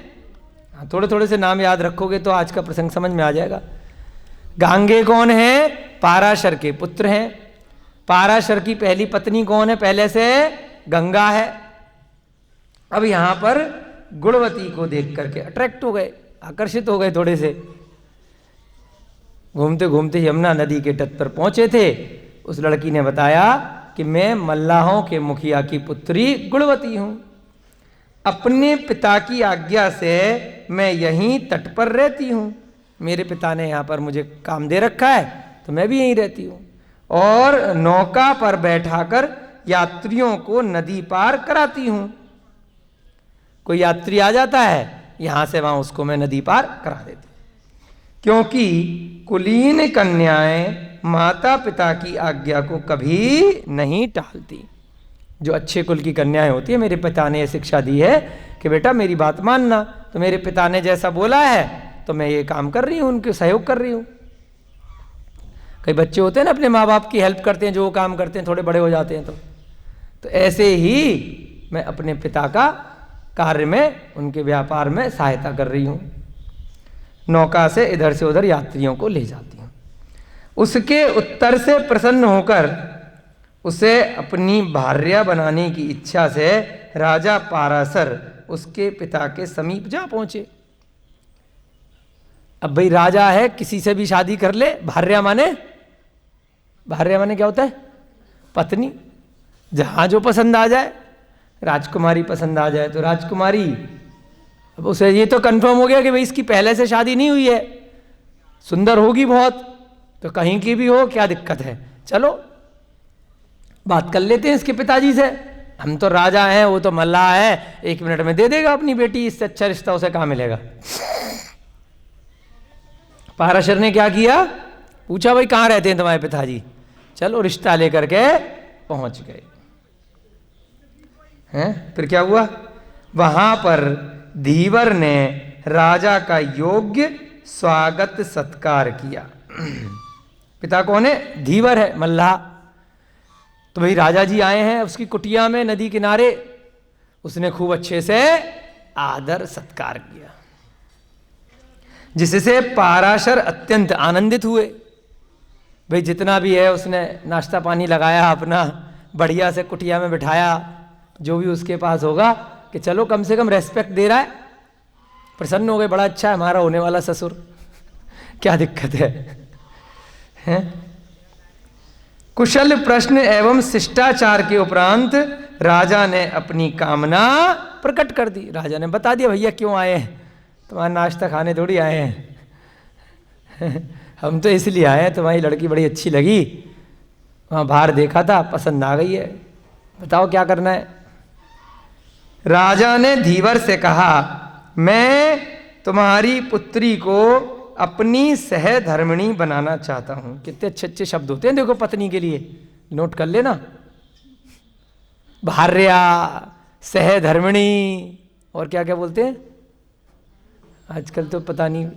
थोड़े थोड़े से नाम याद रखोगे तो आज का प्रसंग समझ में आ जाएगा। गांगे कौन है, पाराशर के पुत्र हैं। पाराशर की पहली पत्नी कौन है, पहले से गंगा है। अब यहां पर गुणवती को देख करके अट्रैक्ट हो गए, आकर्षित हो गए थोड़े से। घूमते घूमते यमुना नदी के तट पर पहुंचे थे। उस लड़की ने बताया कि मैं मल्लाहों के मुखिया की पुत्री गुणवती हूं। अपने पिता की आज्ञा से मैं यहीं तट पर रहती हूं। मेरे पिता ने यहाँ पर मुझे काम दे रखा है, तो मैं भी यहीं रहती हूँ, और नौका पर बैठाकर यात्रियों को नदी पार कराती हूँ। कोई यात्री आ जाता है, यहाँ से वहाँ उसको मैं नदी पार करा देती हूँ, क्योंकि कुलीन कन्याएं माता पिता की आज्ञा को कभी नहीं टालती। जो अच्छे कुल की कन्याएं होती है, मेरे पिता ने यह शिक्षा दी है कि बेटा मेरी बात मानना, तो मेरे पिता ने जैसा बोला है तो मैं ये काम कर रही हूँ, उनके सहयोग कर रही हूँ। कई बच्चे होते हैं ना, अपने माँ बाप की हेल्प करते हैं, जो काम करते हैं, थोड़े बड़े हो जाते हैं तो ऐसे ही मैं अपने पिता का कार्य में, उनके व्यापार में सहायता कर रही हूँ। नौका से इधर से उधर यात्रियों को ले जाती हूँ। उसके उत्तर से प्रसन्न होकर उसे अपनी भार्या बनाने की इच्छा से राजा पाराशर उसके पिता के समीप जा पहुंचे। अब भाई राजा है, किसी से भी शादी कर ले। भार्या माने क्या होता है, पत्नी। जहां जो पसंद आ जाए, राजकुमारी पसंद आ जाए तो राजकुमारी। अब उसे ये तो कंफर्म हो गया कि भाई इसकी पहले से शादी नहीं हुई है, सुंदर होगी बहुत, तो कहीं की भी हो, क्या दिक्कत है, चलो बात कर लेते हैं इसके पिताजी से। हम तो राजा हैं, वो तो मल्लाह है, 1 मिनट में दे देगा अपनी बेटी, इससे अच्छा रिश्ता उसे कहाँ मिलेगा। पाराशर ने क्या किया, पूछा भाई कहाँ रहते हैं तुम्हारे पिताजी, चलो रिश्ता लेकर के पहुंच गए हैं। फिर क्या हुआ, वहां पर धीवर ने राजा का योग्य स्वागत सत्कार किया। पिता कौन है, धीवर है, मल्लाह। तो भाई राजा जी आए हैं उसकी कुटिया में नदी किनारे, उसने खूब अच्छे से आदर सत्कार किया, जिससे पाराशर अत्यंत आनंदित हुए। भाई जितना भी है उसने नाश्ता पानी लगाया अपना, बढ़िया से कुटिया में बिठाया, जो भी उसके पास होगा, कि चलो कम से कम रेस्पेक्ट दे रहा है, प्रसन्न हो गए, बड़ा अच्छा है हमारा होने वाला ससुर, क्या दिक्कत है, हैं? कुशल प्रश्न एवं शिष्टाचार के उपरांत राजा ने अपनी कामना प्रकट कर दी। राजा ने बता दिया, भैया क्यों आए हैं, तुम्हारा नाश्ता खाने थोड़ी आए हैं हम तो इसलिए आए हैं, तुम्हारी लड़की बड़ी अच्छी लगी, वहाँ बाहर देखा था, पसंद आ गई है, बताओ क्या करना है। राजा ने धीवर से कहा, मैं तुम्हारी पुत्री को अपनी सहधर्मिणी बनाना चाहता हूं। कितने अच्छे अच्छे शब्द होते हैं देखो पत्नी के लिए, नोट कर लेना, भार्या, सहधर्मिणी, और क्या क्या बोलते हैं आजकल, तो पता नहीं,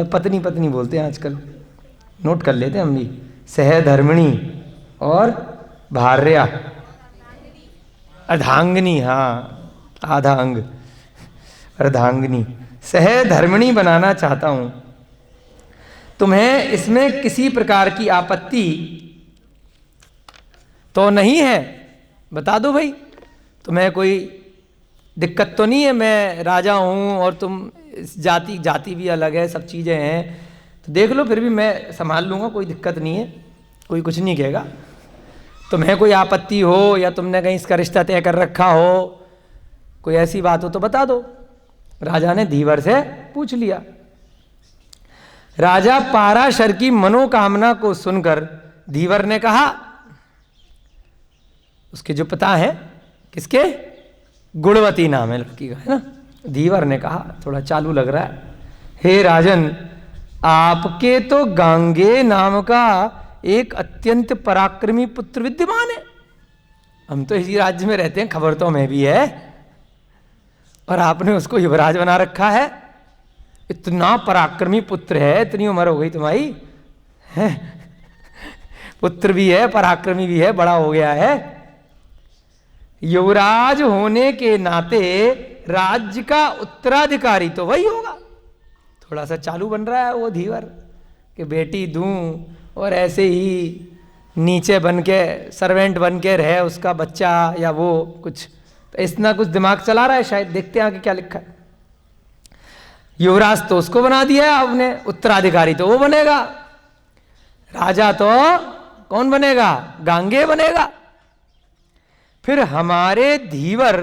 पत्नी पत्नी बोलते हैं आजकल, नोट कर लेते हैं हम भी, सहधर्मिणी और भार्या, अर्धांगिनी, हाँ आधा अंग, अर्धांगिनी, सहधर्मिणी बनाना चाहता हूं। तुम्हें इसमें किसी प्रकार की आपत्ति तो नहीं है, बता दो भाई, तुम्हें कोई दिक्कत तो नहीं है, मैं राजा हूं और तुम जाति भी अलग है, सब चीज़ें हैं, तो देख लो, फिर भी मैं संभाल लूँगा, कोई दिक्कत नहीं है, कोई कुछ नहीं कहेगा। तुम्हें कोई आपत्ति हो या तुमने कहीं इसका रिश्ता तय कर रखा हो, कोई ऐसी बात हो तो बता दो। राजा ने धीवर से पूछ लिया। राजा पाराशर की मनोकामना को सुनकर धीवर ने कहा, उसके जो पिता है, किसके, गुणवती नाम है लड़की का, है ना। धीवर ने कहा, थोड़ा चालू लग रहा है, हे राजन, आपके तो गांगे नाम का एक अत्यंत पराक्रमी पुत्र विद्यमान है। हम तो इसी राज्य में रहते हैं, खबर तो हमें भी है, और आपने उसको युवराज बना रखा है। इतना पराक्रमी पुत्र है, इतनी उम्र हो गई तुम्हारी, है? पुत्र भी है, पराक्रमी भी है, बड़ा हो गया है। युवराज होने के नाते राज्य का उत्तराधिकारी तो वही होगा। थोड़ा सा चालू बन रहा है वो धीवर, कि बेटी दूं और ऐसे ही नीचे बन के, सर्वेंट बन के रहे उसका बच्चा, या वो कुछ तो इतना कुछ दिमाग चला रहा है शायद, देखते हैं आगे क्या लिखा है। युवराज तो उसको बना दिया आपने, उत्तराधिकारी तो वो बनेगा, राजा तो कौन बनेगा, गांगे बनेगा। फिर हमारे धीवर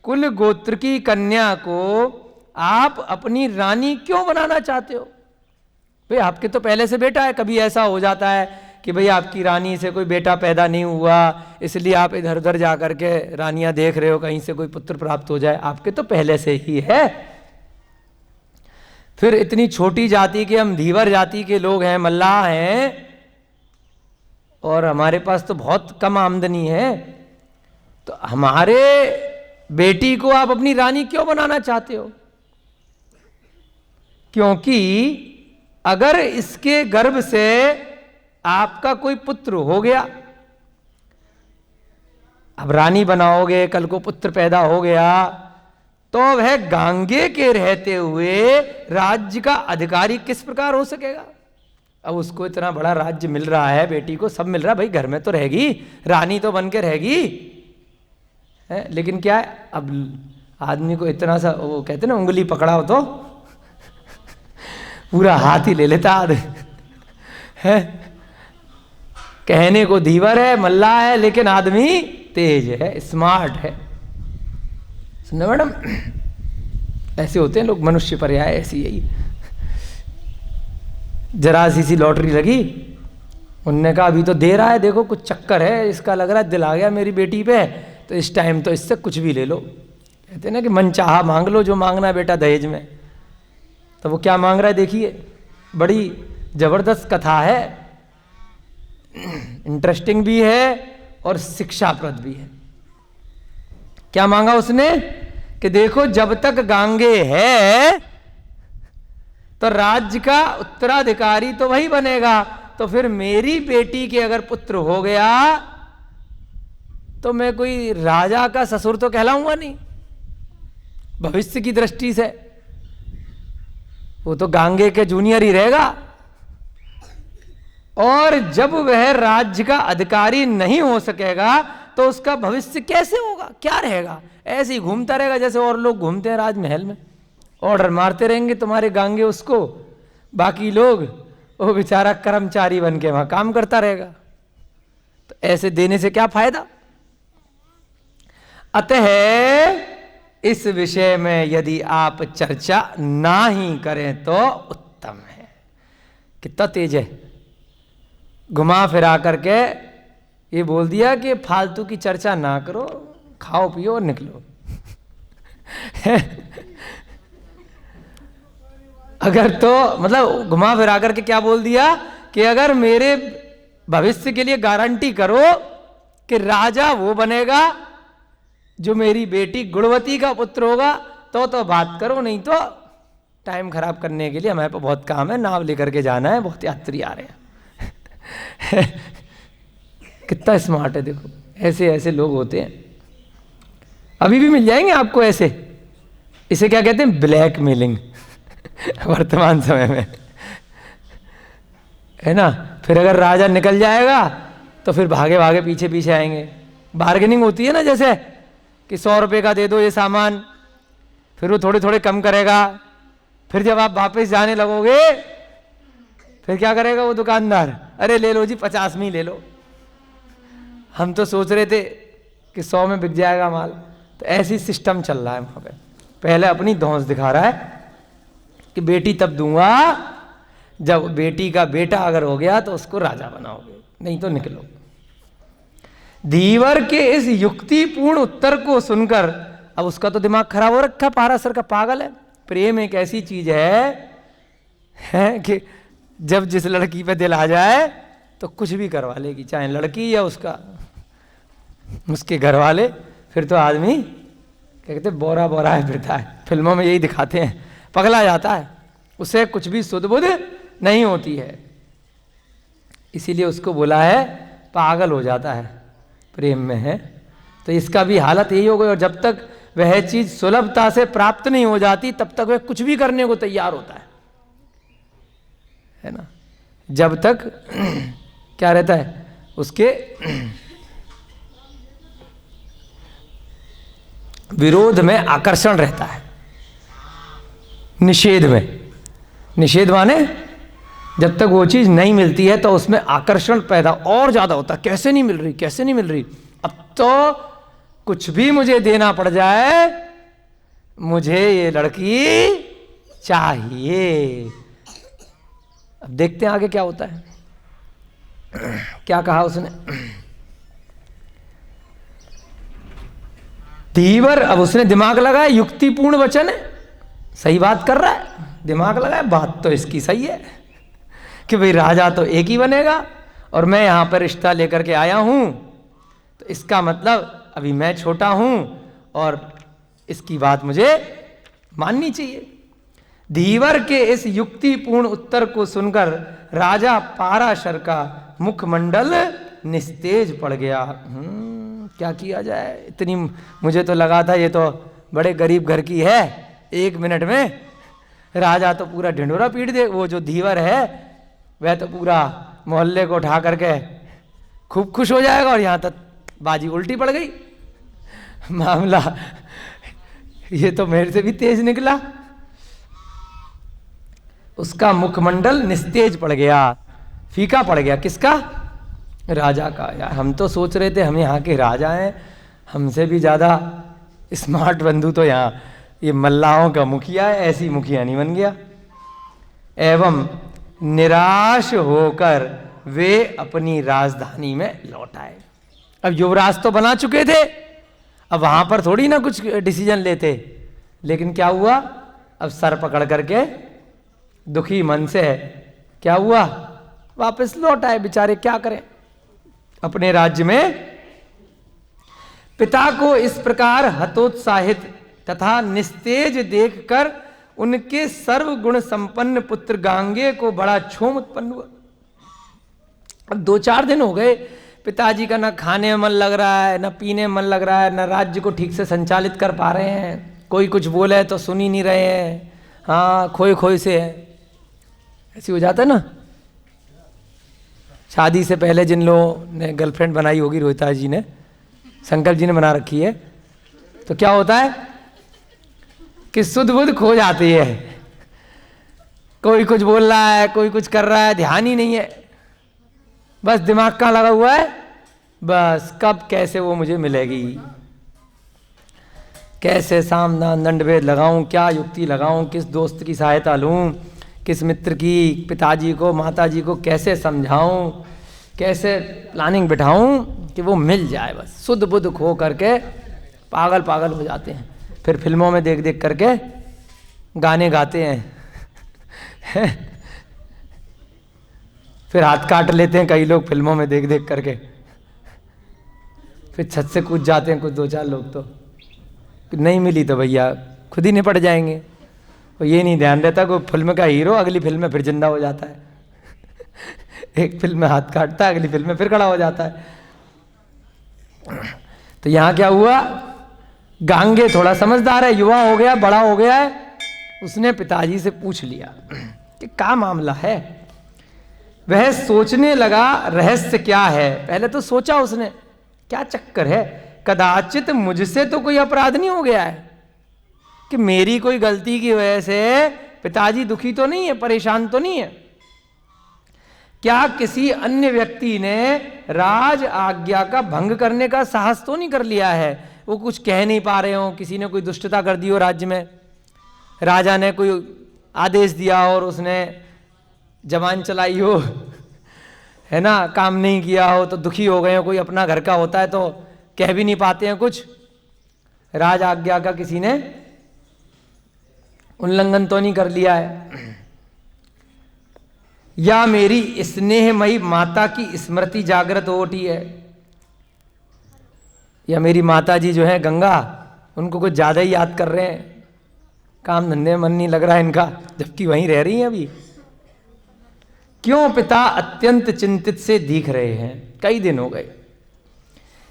कुल गोत्र की कन्या को आप अपनी रानी क्यों बनाना चाहते हो? भाई आपके तो पहले से बेटा है, कभी ऐसा हो जाता है कि भाई आपकी रानी से कोई बेटा पैदा नहीं हुआ, इसलिए आप इधर उधर जा करके रानियां देख रहे हो, कहीं से कोई पुत्र प्राप्त हो जाए, आपके तो पहले से ही है। फिर इतनी छोटी जाति के, हम धीवर जाति के लोग हैं, मल्लाह हैं, और हमारे पास तो बहुत कम आमदनी है, तो हमारे बेटी को आप अपनी रानी क्यों बनाना चाहते हो? क्योंकि अगर इसके गर्भ से आपका कोई पुत्र हो गया, अब रानी बनाओगे, कल को पुत्र पैदा हो गया, तो वह गांगे के रहते हुए राज्य का अधिकारी किस प्रकार हो सकेगा? अब उसको इतना बड़ा राज्य मिल रहा है, बेटी को सब मिल रहा है, भाई घर में तो रहेगी, रानी तो बन के रहेगी, है? लेकिन क्या है, अब आदमी को इतना सा, वो कहते ना उंगली पकड़ा हो तो पूरा हाथ ही ले लेता है। कहने को धीवर है, मल्लाह है, लेकिन आदमी तेज है, स्मार्ट है। सुनो मैडम, ऐसे होते हैं लोग, मनुष्य पर्याय ऐसी यही। जरा सी लॉटरी लगी, उनने कहा अभी तो दे रहा है, देखो कुछ चक्कर है इसका, लग रहा है दिल आ गया मेरी बेटी पे, तो इस टाइम तो इससे कुछ भी ले लो। कहते हैं ना कि मन चाहा मांग लो, जो मांगना है बेटा दहेज में। तो वो क्या मांग रहा है देखिए, बड़ी जबरदस्त कथा है, इंटरेस्टिंग भी है और शिक्षाप्रद भी है। क्या मांगा उसने कि देखो जब तक गांगे है तो राज्य का उत्तराधिकारी तो वही बनेगा, तो फिर मेरी बेटी के अगर पुत्र हो गया तो मैं कोई राजा का ससुर तो कहलाऊंगा नहीं भविष्य की दृष्टि से, वो तो गांगे के जूनियर ही रहेगा। और जब वह राज्य का अधिकारी नहीं हो सकेगा तो उसका भविष्य कैसे होगा, क्या रहेगा? ऐसे ही घूमता रहेगा जैसे और लोग घूमते हैं राजमहल में, ऑर्डर मारते रहेंगे तुम्हारे गांगे उसको, बाकी लोग वो बेचारा कर्मचारी बन के वहां काम करता रहेगा। तो ऐसे देने से क्या फायदा? अतः इस विषय में यदि आप चर्चा ना ही करें तो उत्तम है। कितना तेज है, घुमा फिरा करके ये बोल दिया कि फालतू की चर्चा ना करो, खाओ पियो और निकलो। अगर तो मतलब घुमा फिरा करके क्या बोल दिया कि अगर मेरे भविष्य के लिए गारंटी करो कि राजा वो बनेगा जो मेरी बेटी गुणवती का पुत्र होगा तो बात करो, नहीं तो टाइम खराब करने के लिए हमारे पास बहुत काम है, नाव लेकर के जाना है, बहुत यात्री आ रहे हैं। कितना स्मार्ट है देखो, ऐसे ऐसे लोग होते हैं, अभी भी मिल जाएंगे आपको ऐसे। इसे क्या कहते हैं? ब्लैकमेलिंग। वर्तमान समय में है ना। फिर अगर राजा निकल जाएगा तो फिर भागे भागे पीछे पीछे आएंगे। बार्गेनिंग होती है ना, जैसे कि 100 रुपये का दे दो ये सामान, फिर वो थोड़े थोड़े कम करेगा, फिर जब आप वापस जाने लगोगे फिर क्या करेगा वो दुकानदार? अरे ले लो जी, 50 में ही ले लो, हम तो सोच रहे थे कि 100 में बिक जाएगा माल। तो ऐसी सिस्टम चल रहा है वहाँ पे। पहले अपनी धौंस दिखा रहा है कि बेटी तब दूंगा जब बेटी का बेटा अगर हो गया तो उसको राजा बनाओगे, नहीं तो निकलो। धीवर के इस युक्तिपूर्ण उत्तर को सुनकर, अब उसका तो दिमाग खराब हो रखा, पाराशर का पागल है। प्रेम एक ऐसी चीज है कि जब जिस लड़की पे दिल आ जाए तो कुछ भी करवा लेगी, चाहे लड़की या उसके घर वाले। फिर तो आदमी क्या कहते बोरा बोरा है फिरता है, फिल्मों में यही दिखाते हैं, पगला जाता है, उसे कुछ भी सुध बुध नहीं होती है। इसीलिए उसको बोला है पागल हो जाता है, प्रेम में है। तो इसका भी हालत यही हो गई। और जब तक वह चीज सुलभता से प्राप्त नहीं हो जाती तब तक वह कुछ भी करने को तैयार होता है ना। जब तक क्या रहता है उसके विरोध में आकर्षण रहता है, निषेध में। निषेध माने जब तक वो चीज नहीं मिलती है तो उसमें आकर्षण पैदा और ज्यादा होता है। कैसे नहीं मिल रही, कैसे नहीं मिल रही, अब तो कुछ भी मुझे देना पड़ जाए, मुझे ये लड़की चाहिए। अब देखते हैं आगे क्या होता है। क्या कहा उसने? धीवर, अब उसने दिमाग लगाया, युक्तिपूर्ण वचन है, सही बात कर रहा है, दिमाग लगाया, बात तो इसकी सही है कि भाई राजा तो एक ही बनेगा और मैं यहां पर रिश्ता लेकर के आया हूं, तो इसका मतलब अभी मैं छोटा हूं और इसकी बात मुझे माननी चाहिए। धीवर के इस युक्तिपूर्ण उत्तर को सुनकर राजा पाराशर का मुखमंडल निस्तेज पड़ गया। क्या किया जाए, इतनी मुझे तो लगा था ये तो बड़े गरीब घर की है, 1 मिनट में राजा तो पूरा ढिंडोरा पीट दे। वो जो धीवर है वह तो पूरा मोहल्ले को उठा करके खूब खुश हो जाएगा, और यहां तक बाजी उल्टी पड़ गई, मामला ये तो मेरे से भी तेज निकला। उसका मुखमंडल निस्तेज पड़ गया, फीका पड़ गया। किसका? राजा का। यार हम तो सोच रहे थे हम यहाँ के राजा हैं, हमसे भी ज़्यादा स्मार्ट बंधु तो यहाँ ये मल्लाहों का मुखिया है, ऐसी मुखिया नहीं बन गया। एवं निराश होकर वे अपनी राजधानी में लौट आए। अब युवराज तो बना चुके थे, अब वहां पर थोड़ी ना कुछ डिसीजन लेते, लेकिन क्या हुआ, अब सर पकड़ करके दुखी मन से क्या हुआ, वापस लौट आए बेचारे। क्या करें अपने राज्य में। पिता को इस प्रकार हतोत्साहित तथा निस्तेज देखकर उनके सर्वगुण संपन्न पुत्र गांगे को बड़ा क्षोभ उत्पन्न हुआ। अब 2-4 दिन हो गए, पिताजी का ना खाने में मन लग रहा है, ना पीने में मन लग रहा है, ना राज्य को ठीक से संचालित कर पा रहे हैं, कोई कुछ बोले तो सुन ही नहीं रहे हैं, हाँ खोए खोए से है। ऐसी हो जाता है ना। शादी से पहले जिन लोगों ने गर्लफ्रेंड बनाई होगी, रोहिता जी ने, शंकर जी ने बना रखी है, तो क्या होता है कि सुध बुध खो जाती है। कोई कुछ बोल रहा है, कोई कुछ कर रहा है, ध्यान ही नहीं है, बस दिमाग कहाँ लगा हुआ है, बस कब कैसे वो मुझे मिलेगी, कैसे सामना दंडभेद लगाऊं, क्या युक्ति लगाऊं, किस दोस्त की सहायता लूं, किस मित्र की, पिताजी को, माताजी को कैसे समझाऊं, कैसे प्लानिंग बिठाऊं कि वो मिल जाए। बस सुध बुध खो करके पागल पागल हो जाते हैं। फिर फिल्मों में देख देख करके गाने गाते हैं फिर हाथ काट लेते हैं कई लोग फिल्मों में देख देख करके, फिर छत से कूद जाते हैं कुछ 2-4 लोग, तो नहीं मिली तो भैया खुद ही निपट जाएंगे। और ये नहीं ध्यान रहता कोई फिल्म का हीरो अगली फिल्म में फिर जिंदा हो जाता है एक फिल्म में हाथ काटता है, अगली फिल्म में फिर खड़ा हो जाता है। तो यहाँ क्या हुआ, गांगे थोड़ा समझदार है, युवा हो गया, बड़ा हो गया है, उसने पिताजी से पूछ लिया कि क्या मामला है। वह सोचने लगा रहस्य क्या है। पहले तो सोचा उसने क्या चक्कर है, कदाचित मुझसे तो कोई अपराध नहीं हो गया है कि मेरी कोई गलती की वजह से पिताजी दुखी तो नहीं है, परेशान तो नहीं है। क्या किसी अन्य व्यक्ति ने राज आज्ञा का भंग करने का साहस तो नहीं कर लिया है, वो कुछ कह नहीं पा रहे हो, किसी ने कोई दुष्टता कर दी हो राज्य में, राजा ने कोई आदेश दिया और उसने जबान चलाई हो, है ना, काम नहीं किया हो तो दुखी हो गए हो। कोई अपना घर का होता है तो कह भी नहीं पाते हैं कुछ, राज आज्ञा का किसी ने उल्लंघन तो नहीं कर लिया है। या मेरी स्नेहमयी माता की स्मृति जागृत हो उठी है, या मेरी माता जी जो है गंगा, उनको कुछ ज्यादा ही याद कर रहे हैं, काम धंधे मन नहीं लग रहा है इनका, जबकि वहीं रह रही हैं अभी। क्यों पिता अत्यंत चिंतित से दिख रहे हैं, कई दिन हो गए।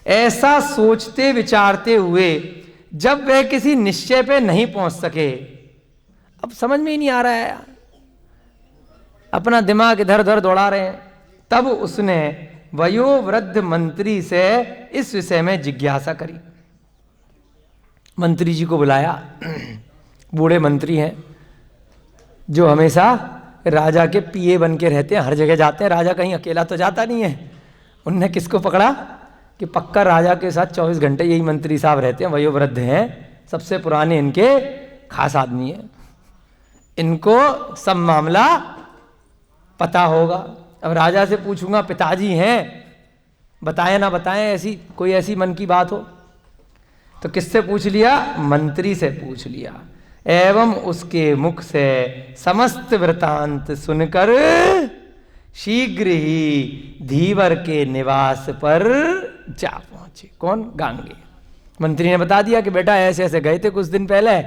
ऐसा सोचते विचारते हुए जब वह किसी निश्चय पे नहीं पहुंच सके, अब समझ में ही नहीं आ रहा है, अपना दिमाग इधर उधर दौड़ा रहे हैं, तब उसने वयोवृद्ध मंत्री से इस विषय में जिज्ञासा करी। मंत्री जी को बुलाया, बूढ़े मंत्री हैं जो हमेशा राजा के पीए बन के रहते हैं, हर जगह जाते हैं, राजा कहीं अकेला तो जाता नहीं है। उनने किसको पकड़ा कि पक्का राजा के साथ 24 घंटे यही मंत्री साहब रहते हैं, वयोवृद्ध हैं, सबसे पुराने इनके खास आदमी हैं, इनको सब मामला पता होगा। अब राजा से पूछूंगा, पिताजी हैं, बताएं ना बताएं, ऐसी कोई ऐसी मन की बात हो, तो किससे पूछ लिया, मंत्री से पूछ लिया। एवं उसके मुख से समस्त वृतांत सुनकर शीघ्र ही धीवर के निवास पर जा पहुंचे। कौन, गांगे। मंत्री ने बता दिया कि बेटा ऐसे ऐसे गए थे कुछ दिन पहले,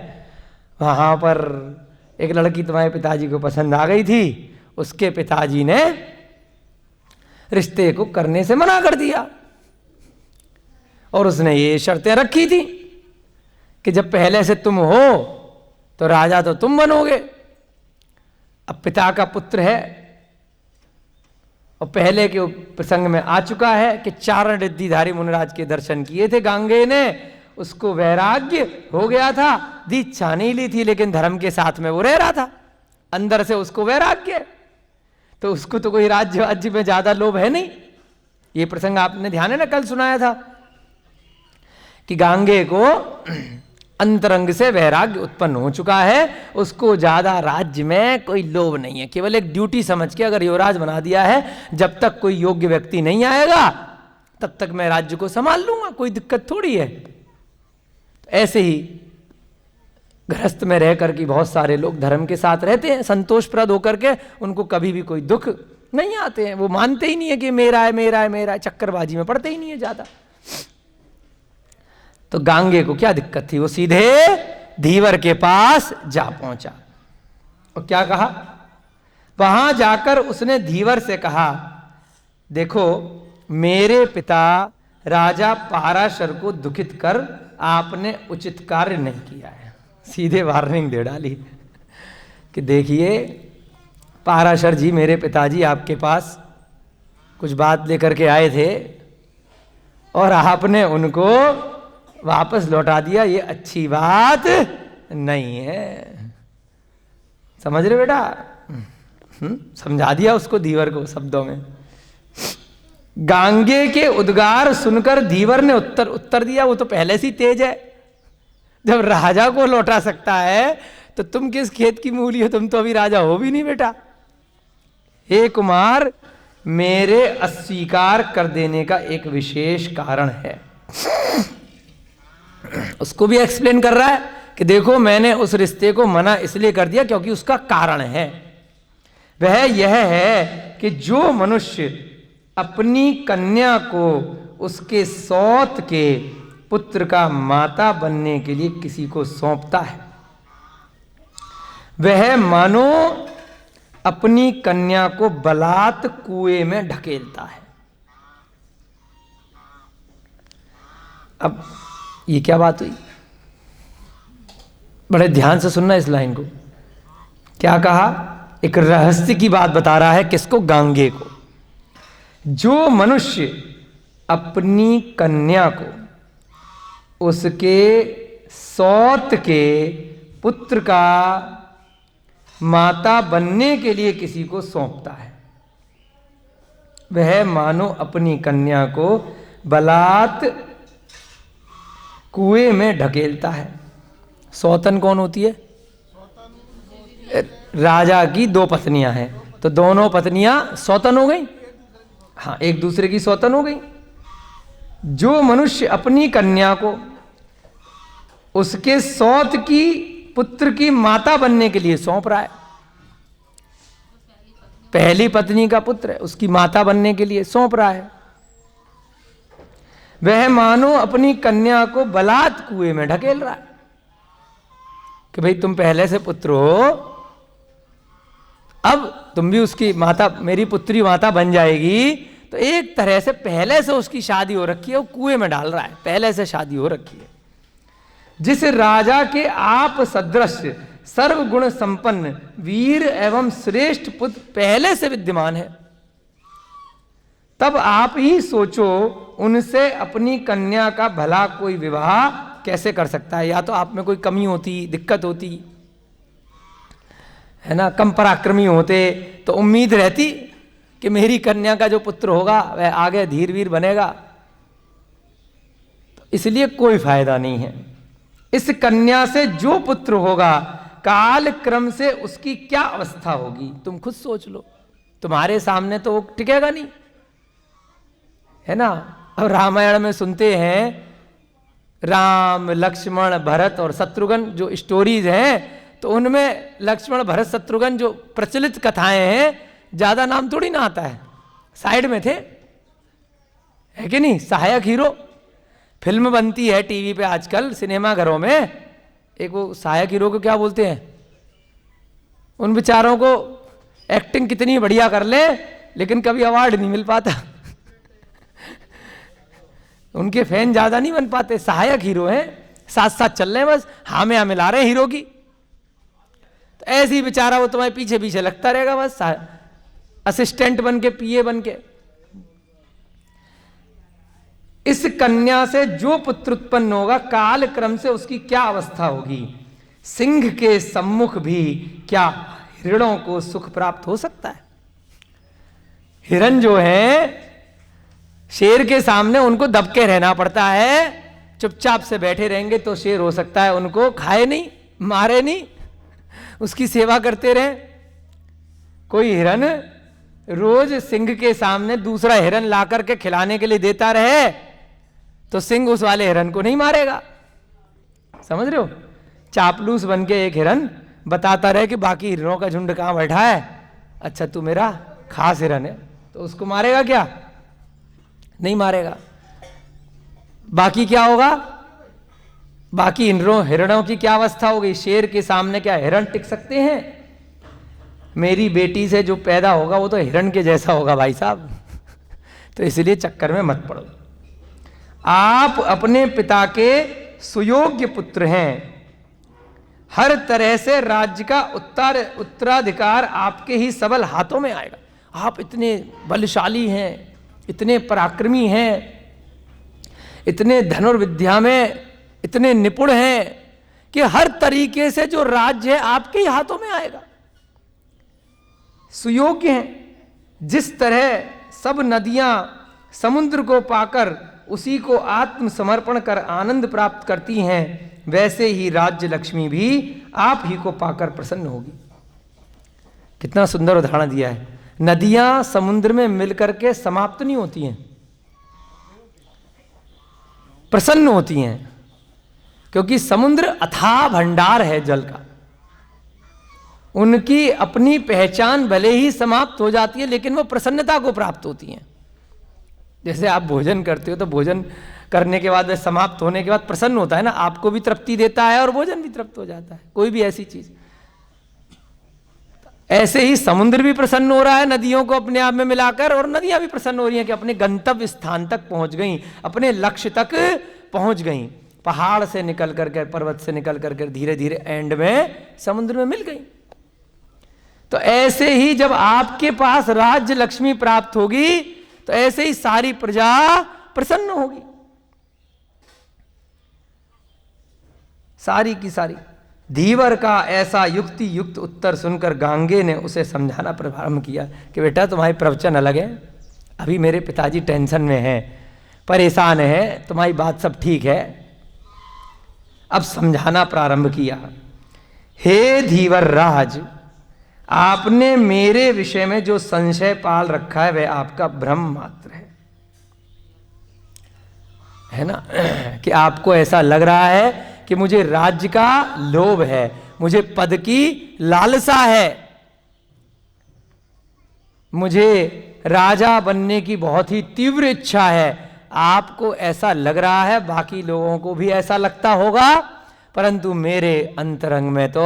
वहां पर एक लड़की तुम्हारे पिताजी को पसंद आ गई थी, उसके पिताजी ने रिश्ते को करने से मना कर दिया, और उसने ये शर्तें रखी थी कि जब पहले से तुम हो तो राजा तो तुम बनोगे। अब पिता का पुत्र है, और पहले के प्रसंग में आ चुका है कि चारण रिद्धिधारी मुनिराज के दर्शन किए थे गांगे ने, उसको वैराग्य हो गया था, दीक्षा नहीं ली थी, लेकिन धर्म के साथ में वो रह रहा था, अंदर से उसको वैराग्य, तो उसको तो कोई राज्य में ज्यादा लोभ है नहीं। ये प्रसंग आपने ध्यान है ना, कल सुनाया था कि गांगे को अंतरंग से वैराग्य उत्पन्न हो चुका है, उसको ज्यादा राज्य में कोई लोभ नहीं है, केवल एक ड्यूटी समझ के अगर युवराज बना दिया है, जब तक कोई योग्य व्यक्ति नहीं आएगा तब तक मैं राज्य को संभाल लूंगा, कोई दिक्कत थोड़ी है। ऐसे ही गृहस्थ में रह करके बहुत सारे लोग धर्म के साथ रहते हैं, संतोषप्रद होकर के, उनको कभी भी कोई दुख नहीं आते हैं, वो मानते ही नहीं है कि मेरा है मेरा है मेरा है, चक्करबाजी में पड़ते ही नहीं है ज्यादा। तो गांगे को क्या दिक्कत थी, वो सीधे धीवर के पास जा पहुंचा और क्या कहा, वहां जाकर उसने धीवर से कहा, देखो मेरे पिता राजा पाराशर को दुखित कर आपने उचित कार्य नहीं किया है। सीधे वार्निंग दे डाली कि देखिए पाराशर जी, मेरे पिताजी आपके पास कुछ बात लेकर के आए थे और आपने उनको वापस लौटा दिया, ये अच्छी बात नहीं है। समझ रहे बेटा? समझा दिया उसको, धीवर को, शब्दों में। गांगे के उद्गार सुनकर धीवर ने उत्तर दिया, वो तो पहले से ही तेज है, जब राजा को लौटा सकता है तो तुम किस खेत की मूली हो, तुम तो अभी राजा हो भी नहीं बेटा। हे कुमार, मेरे अस्वीकार कर देने का एक विशेष कारण है। उसको भी एक्सप्लेन कर रहा है कि देखो मैंने उस रिश्ते को मना इसलिए कर दिया क्योंकि उसका कारण है। वह यह है कि जो मनुष्य अपनी कन्या को उसके सौत के पुत्र का माता बनने के लिए किसी को सौंपता है, वह मानो अपनी कन्या को बलात् कुएं में ढकेलता है। अब ये क्या बात हुई? बड़े ध्यान से सुनना इस लाइन को। क्या कहा? एक रहस्य की बात बता रहा है। किसको? गांगे को। जो मनुष्य अपनी कन्या को उसके सौत के पुत्र का माता बनने के लिए किसी को सौंपता है, वह मानो अपनी कन्या को बलात् कुएं में ढकेलता है। सौतन कौन होती है? राजा की दो पत्नियां हैं, तो दोनों पत्नियां सौतन हो गई। हाँ, एक दूसरे की सौतन हो गई। जो मनुष्य अपनी कन्या को उसके सौत की पुत्र की माता बनने के लिए सौंप रहा है, पहली पत्नी का पुत्र है, उसकी माता बनने के लिए सौंप रहा है, वह मानो अपनी कन्या को बलात् कुएं में ढकेल रहा है कि भाई तुम पहले से पुत्र हो, अब तुम भी उसकी माता, मेरी पुत्री माता बन जाएगी। तो एक तरह से पहले से उसकी शादी हो रखी है, वो कुएं में डाल रहा है, पहले से शादी हो रखी है। जिस राजा के आप सदृश सर्वगुण संपन्न वीर एवं श्रेष्ठ पुत्र पहले से विद्यमान है, तब आप ही सोचो उनसे अपनी कन्या का भला कोई विवाह कैसे कर सकता है। या तो आप में कोई कमी होती, दिक्कत होती है ना, कम पराक्रमी होते तो उम्मीद रहती कि मेरी कन्या का जो पुत्र होगा वह आगे धीर वीर बनेगा। तो इसलिए कोई फायदा नहीं है। इस कन्या से जो पुत्र होगा काल क्रम से उसकी क्या अवस्था होगी, तुम खुद सोच लो। तुम्हारे सामने तो वो टिकेगा नहीं, है ना। अब रामायण में सुनते हैं राम लक्ष्मण भरत और शत्रुघ्न जो स्टोरीज हैं, तो उनमें लक्ष्मण भरत शत्रुघ्न जो प्रचलित कथाएं हैं, ज्यादा नाम थोड़ी ना आता है, साइड में थे, है कि नहीं। सहायक हीरो फिल्म बनती है टीवी पे आजकल सिनेमा घरों में, एक वो सहायक हीरो को क्या बोलते हैं, उन बेचारों को एक्टिंग कितनी बढ़िया कर ले लेकिन कभी अवार्ड नहीं मिल पाता उनके फैन ज्यादा नहीं बन पाते। सहायक हीरो हैं, साथ साथ चल रहे हैं, बस हाँ में हाँ मिला रहे हैं हीरो की। तो ऐसे ही बेचारा वो तुम्हारे पीछे पीछे लगता रहेगा, बस असिस्टेंट बन के, पीए बन के। इस कन्या से जो पुत्र उत्पन्न होगा काल क्रम से उसकी क्या अवस्था होगी। सिंह के सम्मुख भी क्या हिरणों को सुख प्राप्त हो सकता है। हिरण जो है शेर के सामने उनको दबके रहना पड़ता है, चुपचाप से बैठे रहेंगे तो शेर हो सकता है उनको खाए नहीं, मारे नहीं, उसकी सेवा करते रहे। कोई हिरण रोज सिंह के सामने दूसरा हिरण ला करके खिलाने के लिए देता रहे तो सिंह उस वाले हिरण को नहीं मारेगा, समझ रहे हो। चापलूस बन के एक हिरण बताता रहे कि बाकी हिरणों का झुंड कहां बैठा है, अच्छा तू मेरा खास हिरण है, तो उसको मारेगा क्या? नहीं मारेगा। बाकी क्या होगा, बाकी हिरणों की क्या अवस्था होगी। शेर के सामने क्या हिरण टिक सकते हैं? मेरी बेटी से जो पैदा होगा वो तो हिरण के जैसा होगा भाई साहब तो इसलिए चक्कर में मत पड़ो। आप अपने पिता के सुयोग्य पुत्र हैं, हर तरह से राज्य का उत्तराधिकार आपके ही सबल हाथों में आएगा। आप इतने बलशाली हैं, इतने पराक्रमी हैं, इतने धनुर्विद्या में इतने निपुण हैं कि हर तरीके से जो राज्य है आपके ही हाथों में आएगा, सुयोग्य हैं। जिस तरह सब नदियां समुद्र को पाकर उसी को आत्मसमर्पण कर आनंद प्राप्त करती हैं, वैसे ही राज्य लक्ष्मी भी आप ही को पाकर प्रसन्न होगी। कितना सुंदर उदाहरण दिया है। नदियां समुद्र में मिलकर के समाप्त नहीं होती हैं, प्रसन्न होती हैं, क्योंकि समुद्र अथाह भंडार है जल का। उनकी अपनी पहचान भले ही समाप्त हो जाती है, लेकिन वो प्रसन्नता को प्राप्त होती हैं। जैसे आप भोजन करते हो तो भोजन करने के बाद, समाप्त होने के बाद प्रसन्न होता है ना, आपको भी तृप्ति देता है और भोजन भी तृप्त हो जाता है, कोई भी ऐसी चीज। ऐसे ही समुद्र भी प्रसन्न हो रहा है नदियों को अपने आप में मिलाकर, और नदियां भी प्रसन्न हो रही हैं कि अपने गंतव्य स्थान तक पहुंच गई, अपने लक्ष्य तक पहुंच गई। पहाड़ से निकल करके, पर्वत से निकल करके धीरे धीरे एंड में समुद्र में मिल गई। तो ऐसे ही जब आपके पास राज्य लक्ष्मी प्राप्त होगी तो ऐसे ही सारी प्रजा प्रसन्न होगी, सारी की सारी। धीवर का ऐसा युक्ति युक्त उत्तर सुनकर गांगे ने उसे समझाना प्रारंभ किया कि बेटा तुम्हारी प्रवचन अलग है, अभी मेरे पिताजी टेंशन में हैं, परेशान है, तुम्हारी बात सब ठीक है। अब समझाना प्रारंभ किया। हे धीवर राज, आपने मेरे विषय में जो संशय पाल रखा है वह आपका भ्रम मात्र है ना, कि आपको ऐसा लग रहा है कि मुझे राज्य का लोभ है, मुझे पद की लालसा है, मुझे राजा बनने की बहुत ही तीव्र इच्छा है। आपको ऐसा लग रहा है, बाकी लोगों को भी ऐसा लगता होगा, परंतु मेरे अंतरंग में तो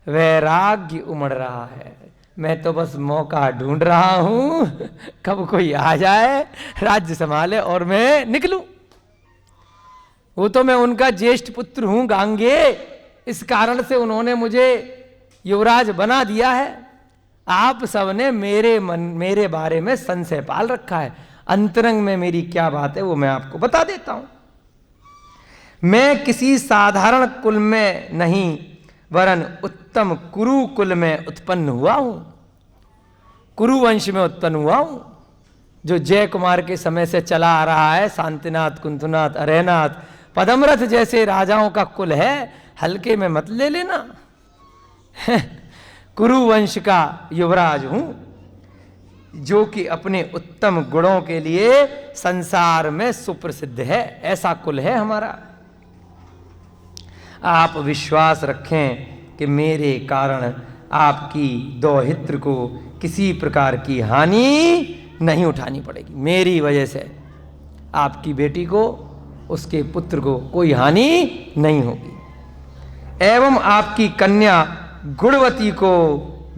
वैराग्य उमड़ रहा है। मैं तो बस मौका ढूंढ रहा हूं, कब कोई आ जाए, राज्य संभाले और मैं निकलूं। वो तो मैं उनका ज्येष्ठ पुत्र हूं गांगे, इस कारण से उन्होंने मुझे युवराज बना दिया है। आप सबने मेरे बारे में संशय पाल रखा है। अंतरंग में मेरी क्या बात है वो मैं आपको बता देता हूं। मैं किसी साधारण कुल में नहीं, वरन उत्तम कुरु कुल में उत्पन्न हुआ हूं, कुरु वंश में उत्पन्न हुआ हूं, जो जय कुमार के समय से चला आ रहा है। शांतिनाथ, कुंथुनाथ, अरयनाथ, पदमरथ जैसे राजाओं का कुल है, हल्के में मत ले लेना। कुरु वंश का युवराज हूं, जो कि अपने उत्तम गुणों के लिए संसार में सुप्रसिद्ध है। ऐसा कुल है हमारा। आप विश्वास रखें कि मेरे कारण आपकी दौहित्र को किसी प्रकार की हानि नहीं उठानी पड़ेगी। मेरी वजह से आपकी बेटी को, उसके पुत्र को कोई हानि नहीं होगी। एवं आपकी कन्या गुणवती को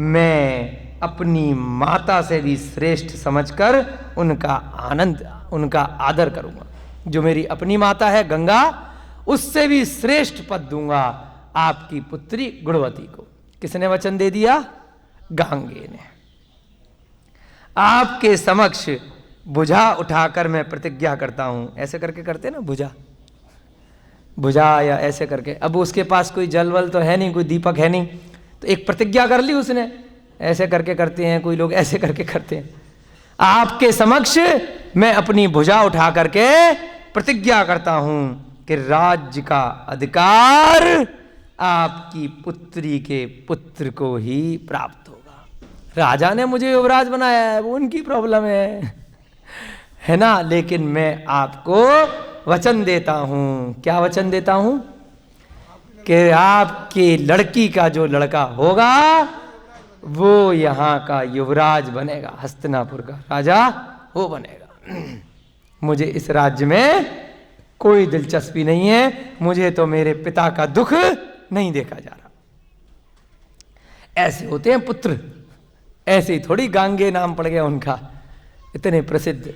मैं अपनी माता से भी श्रेष्ठ समझकर उनका आनंद, उनका आदर करूंगा। जो मेरी अपनी माता है गंगा, उससे भी श्रेष्ठ पद दूंगा आपकी पुत्री गुणवती को। किसने वचन दे दिया? गांगे ने। आपके समक्ष भुजा उठाकर मैं प्रतिज्ञा करता हूं। ऐसे करके करते ना, भुजा भुजा या ऐसे करके। अब उसके पास कोई जल वल तो है नहीं, कोई दीपक है नहीं, तो एक प्रतिज्ञा कर ली उसने। ऐसे करके करते हैं कोई लोग, ऐसे करके करते हैं। आपके समक्ष मैं अपनी भुजा उठा करके प्रतिज्ञा करता हूं कि राज्य का अधिकार आपकी पुत्री के पुत्र को ही प्राप्त होगा। राजा ने मुझे युवराज बनाया है, वो उनकी प्रॉब्लम है ना, लेकिन मैं आपको वचन देता हूं। क्या वचन देता हूं? कि आपकी लड़की का जो लड़का होगा वो यहाँ का युवराज बनेगा, हस्तिनापुर का राजा वो बनेगा। मुझे इस राज्य में कोई दिलचस्पी नहीं है, मुझे तो मेरे पिता का दुख नहीं देखा जा रहा। ऐसे होते हैं पुत्र, ऐसे ही थोड़ी गांगे नाम पड़ गया उनका, इतने प्रसिद्ध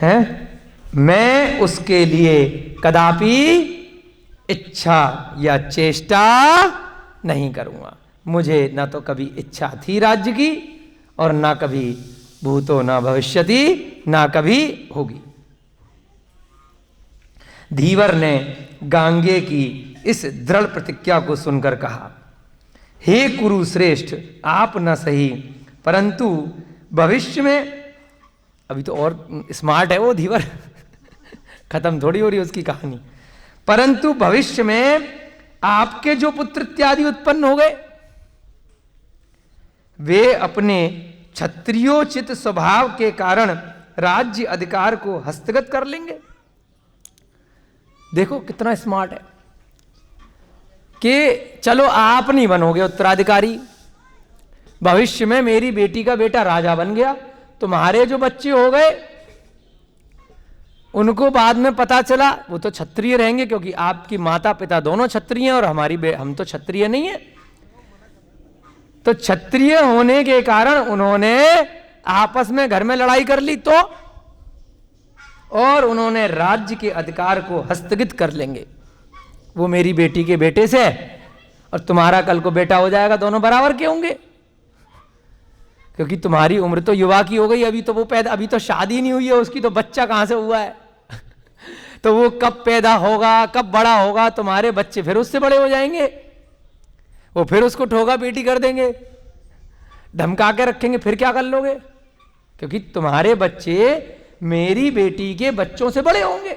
हैं। मैं उसके लिए कदापि इच्छा या चेष्टा नहीं करूंगा। मुझे न तो कभी इच्छा थी राज्य की और ना कभी भूतो न भविष्यति, ना कभी होगी। धीवर ने गांगे की इस दृढ़ प्रतिज्ञा को सुनकर कहा, हे कुरु श्रेष्ठ, आप न सही परंतु भविष्य में, अभी तो और स्मार्ट है वो धीवर खत्म थोड़ी हो रही उसकी कहानी, परंतु भविष्य में आपके जो पुत्र इत्यादि उत्पन्न हो गए वे अपने क्षत्रियोचित स्वभाव के कारण राज्य अधिकार को हस्तगत कर लेंगे। देखो कितना स्मार्ट है कि चलो आप नहीं बनोगे उत्तराधिकारी, भविष्य में मेरी बेटी का बेटा राजा बन गया, तुम्हारे जो बच्चे हो गए उनको बाद में पता चला वो तो क्षत्रिय रहेंगे, क्योंकि आपकी माता पिता दोनों क्षत्रिय हैं और हम तो क्षत्रिय नहीं है। तो क्षत्रिय होने के कारण उन्होंने आपस में घर में लड़ाई कर ली तो, और उन्होंने राज्य के अधिकार को हस्तगत कर लेंगे। वो मेरी बेटी के बेटे से और तुम्हारा कल को बेटा हो जाएगा, दोनों बराबर के होंगे, क्योंकि तुम्हारी उम्र तो युवा की हो गई, अभी तो वो पैदा, अभी तो शादी नहीं हुई है उसकी, तो बच्चा कहां से हुआ है तो वो कब पैदा होगा, कब बड़ा होगा, तुम्हारे बच्चे फिर उससे बड़े हो जाएंगे, वो फिर उसको ठोका पीटी कर देंगे, धमका के रखेंगे, फिर क्या कर लोगे, क्योंकि तुम्हारे बच्चे मेरी बेटी के बच्चों से बड़े होंगे।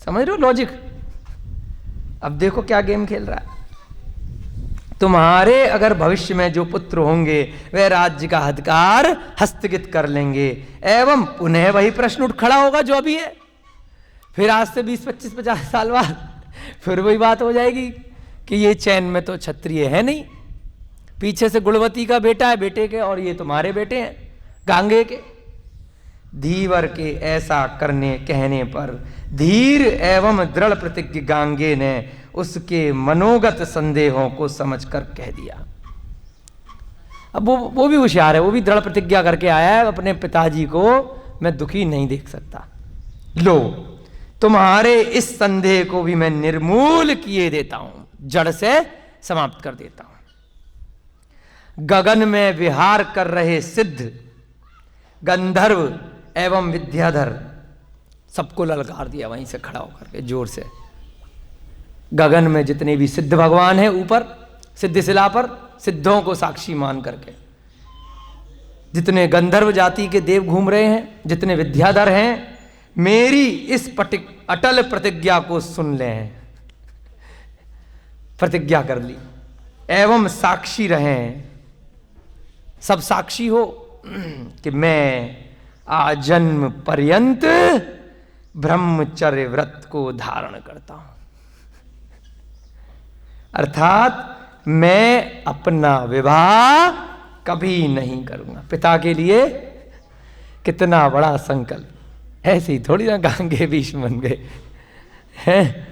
समझ रहे हो लॉजिक? अब देखो क्या गेम खेल रहा है। तुम्हारे अगर भविष्य में जो पुत्र होंगे वह राज्य का अधिकार हस्तगत कर लेंगे, एवं पुनः वही प्रश्न उठ खड़ा होगा जो अभी है, फिर आज से 20, 25, 50 साल बाद फिर वही बात हो जाएगी कि ये चैन में तो क्षत्रिय है नहीं, पीछे से गुणवती का बेटा है बेटे के, और ये तुम्हारे बेटे हैं गांगे के। धीवर के ऐसा करने कहने पर धीर एवं दृढ़ प्रतिज्ञ गांगे ने उसके मनोगत संदेहों को समझकर कह दिया। अब वो भी होशियार है, वो भी दृढ़ प्रतिज्ञा करके आया है, अपने पिताजी को मैं दुखी नहीं देख सकता। लो तुम्हारे इस संदेह को भी मैं निर्मूल किए देता हूं, जड़ से समाप्त कर देता हूं। गगन में विहार कर रहे सिद्ध, गंधर्व एवं विद्याधर, सबको ललकार दिया वहीं से खड़ा होकर के जोर से। गगन में जितने भी सिद्ध भगवान हैं ऊपर सिद्ध शिला पर, सिद्धों को साक्षी मान करके, जितने गंधर्व जाति के देव घूम रहे हैं, जितने विद्याधर हैं, मेरी इस अटल प्रतिज्ञा को सुन लें। प्रतिज्ञा कर ली, एवं साक्षी रहें, सब साक्षी हो कि मैं आजन्म पर्यंत ब्रह्मचर्य व्रत को धारण करता हूं, अर्थात मैं अपना विवाह कभी नहीं करूंगा। पिता के लिए कितना बड़ा संकल्प, ऐसे ही थोड़ी ना गांगे भीष्म बन गए हैं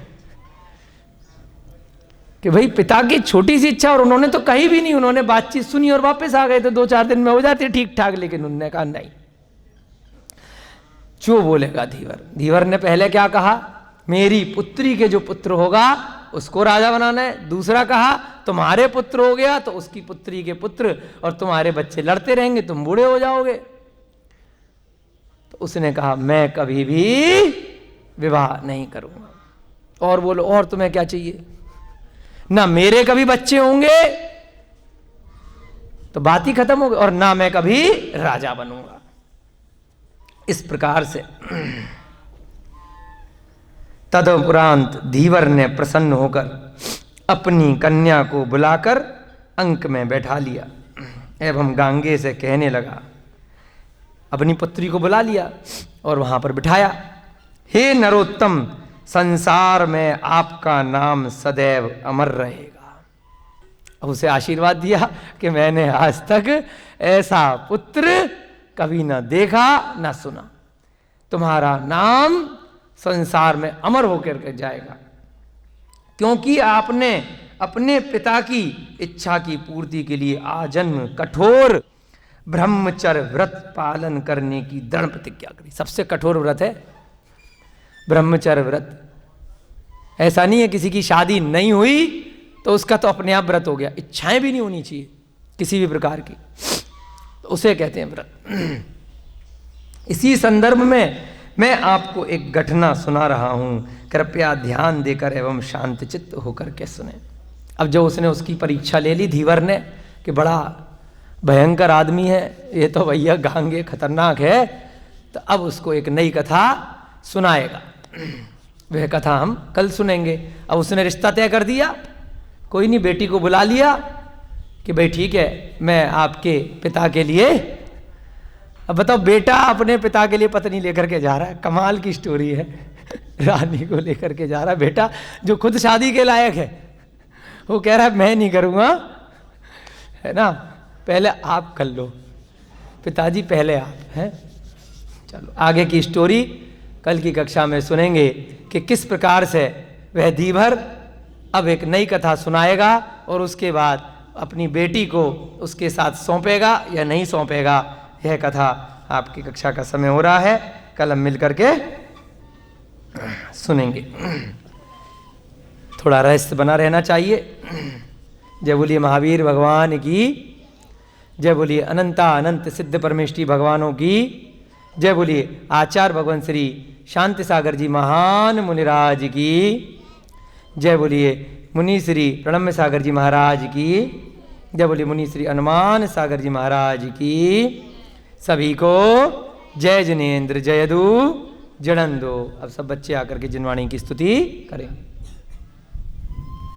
कि भाई पिता की छोटी सी इच्छा, और उन्होंने तो कही भी नहीं, उन्होंने बातचीत सुनी और वापस आ गए थे, 2-4 दिन में हो जाते ठीक ठाक, लेकिन उन्होंने कहा नहीं। जो बोलेगा धीवर, धीवर ने पहले क्या कहा, मेरी पुत्री के जो पुत्र होगा उसको राजा बनाना है। दूसरा कहा तुम्हारे पुत्र हो गया तो उसकी पुत्री के पुत्र और तुम्हारे बच्चे लड़ते रहेंगे, तुम बूढ़े हो जाओगे। तो उसने कहा मैं कभी भी विवाह नहीं करूंगा। और बोलो, और तुम्हें क्या चाहिए? ना मेरे कभी बच्चे होंगे तो बात ही खत्म हो गई, और ना मैं कभी राजा बनूंगा। इस प्रकार से तदुपरांत धीवर ने प्रसन्न होकर अपनी कन्या को बुलाकर अंक में बैठा लिया एवं गांगे से कहने लगा, अपनी पुत्री को बुला लिया और वहां पर बिठाया। हे नरोत्तम, संसार में आपका नाम सदैव अमर रहेगा। अब उसे आशीर्वाद दिया कि मैंने आज तक ऐसा पुत्र कभी ना देखा ना सुना, तुम्हारा नाम संसार में अमर होकर के जाएगा, क्योंकि आपने अपने पिता की इच्छा की पूर्ति के लिए आजन्म कठोर ब्रह्मचर्य व्रत पालन करने की दृढ़ प्रतिज्ञा करी। सबसे कठोर व्रत है ब्रह्मचर्य व्रत। ऐसा नहीं है किसी की शादी नहीं हुई तो उसका तो अपने आप व्रत हो गया। इच्छाएं भी नहीं होनी चाहिए किसी भी प्रकार की, तो उसे कहते हैं व्रत। इसी संदर्भ में मैं आपको एक घटना सुना रहा हूं, कृपया ध्यान देकर एवं शांत चित्त होकर के सुने। अब जो उसने उसकी परीक्षा ले ली धीवर ने कि बड़ा भयंकर आदमी है ये तो, भैया गांगे खतरनाक है, तो अब उसको एक नई कथा सुनाएगा। वह कथा हम कल सुनेंगे। अब उसने रिश्ता तय कर दिया, कोई नहीं, बेटी को बुला लिया कि भाई ठीक है मैं आपके पिता के लिए, अब बताओ बेटा अपने पिता के लिए पत्नी लेकर के जा रहा है, कमाल की स्टोरी है। रानी को लेकर के जा रहा है बेटा जो खुद शादी के लायक है, वो कह रहा है मैं नहीं करूँगा, है ना, पहले आप कर लो पिताजी, पहले आप हैं। चलो आगे की स्टोरी कल की कक्षा में सुनेंगे कि किस प्रकार से वह धीवर अब एक नई कथा सुनाएगा और उसके बाद अपनी बेटी को उसके साथ सौंपेगा या नहीं सौंपेगा। यह कथा आपकी कक्षा का समय हो रहा है, कल हम मिल करके सुनेंगे। थोड़ा रहस्य बना रहना चाहिए। जय बोलिए महावीर भगवान की, जय बोलिए अनंता अनंत सिद्ध परमेष्टि भगवानों की, जय बोलिए आचार्य भगवान श्री शांति सागर जी महान मुनिराज की, जय बोलिए मुनि श्री प्रणम्य सागर जी महाराज की, जय बोलिए मुनि श्री हनुमान सागर जी महाराज की। सभी को जय जिनेन्द्र जयदु जड़ंदो। अब सब बच्चे आकर के जिनवाणी की स्तुति करें।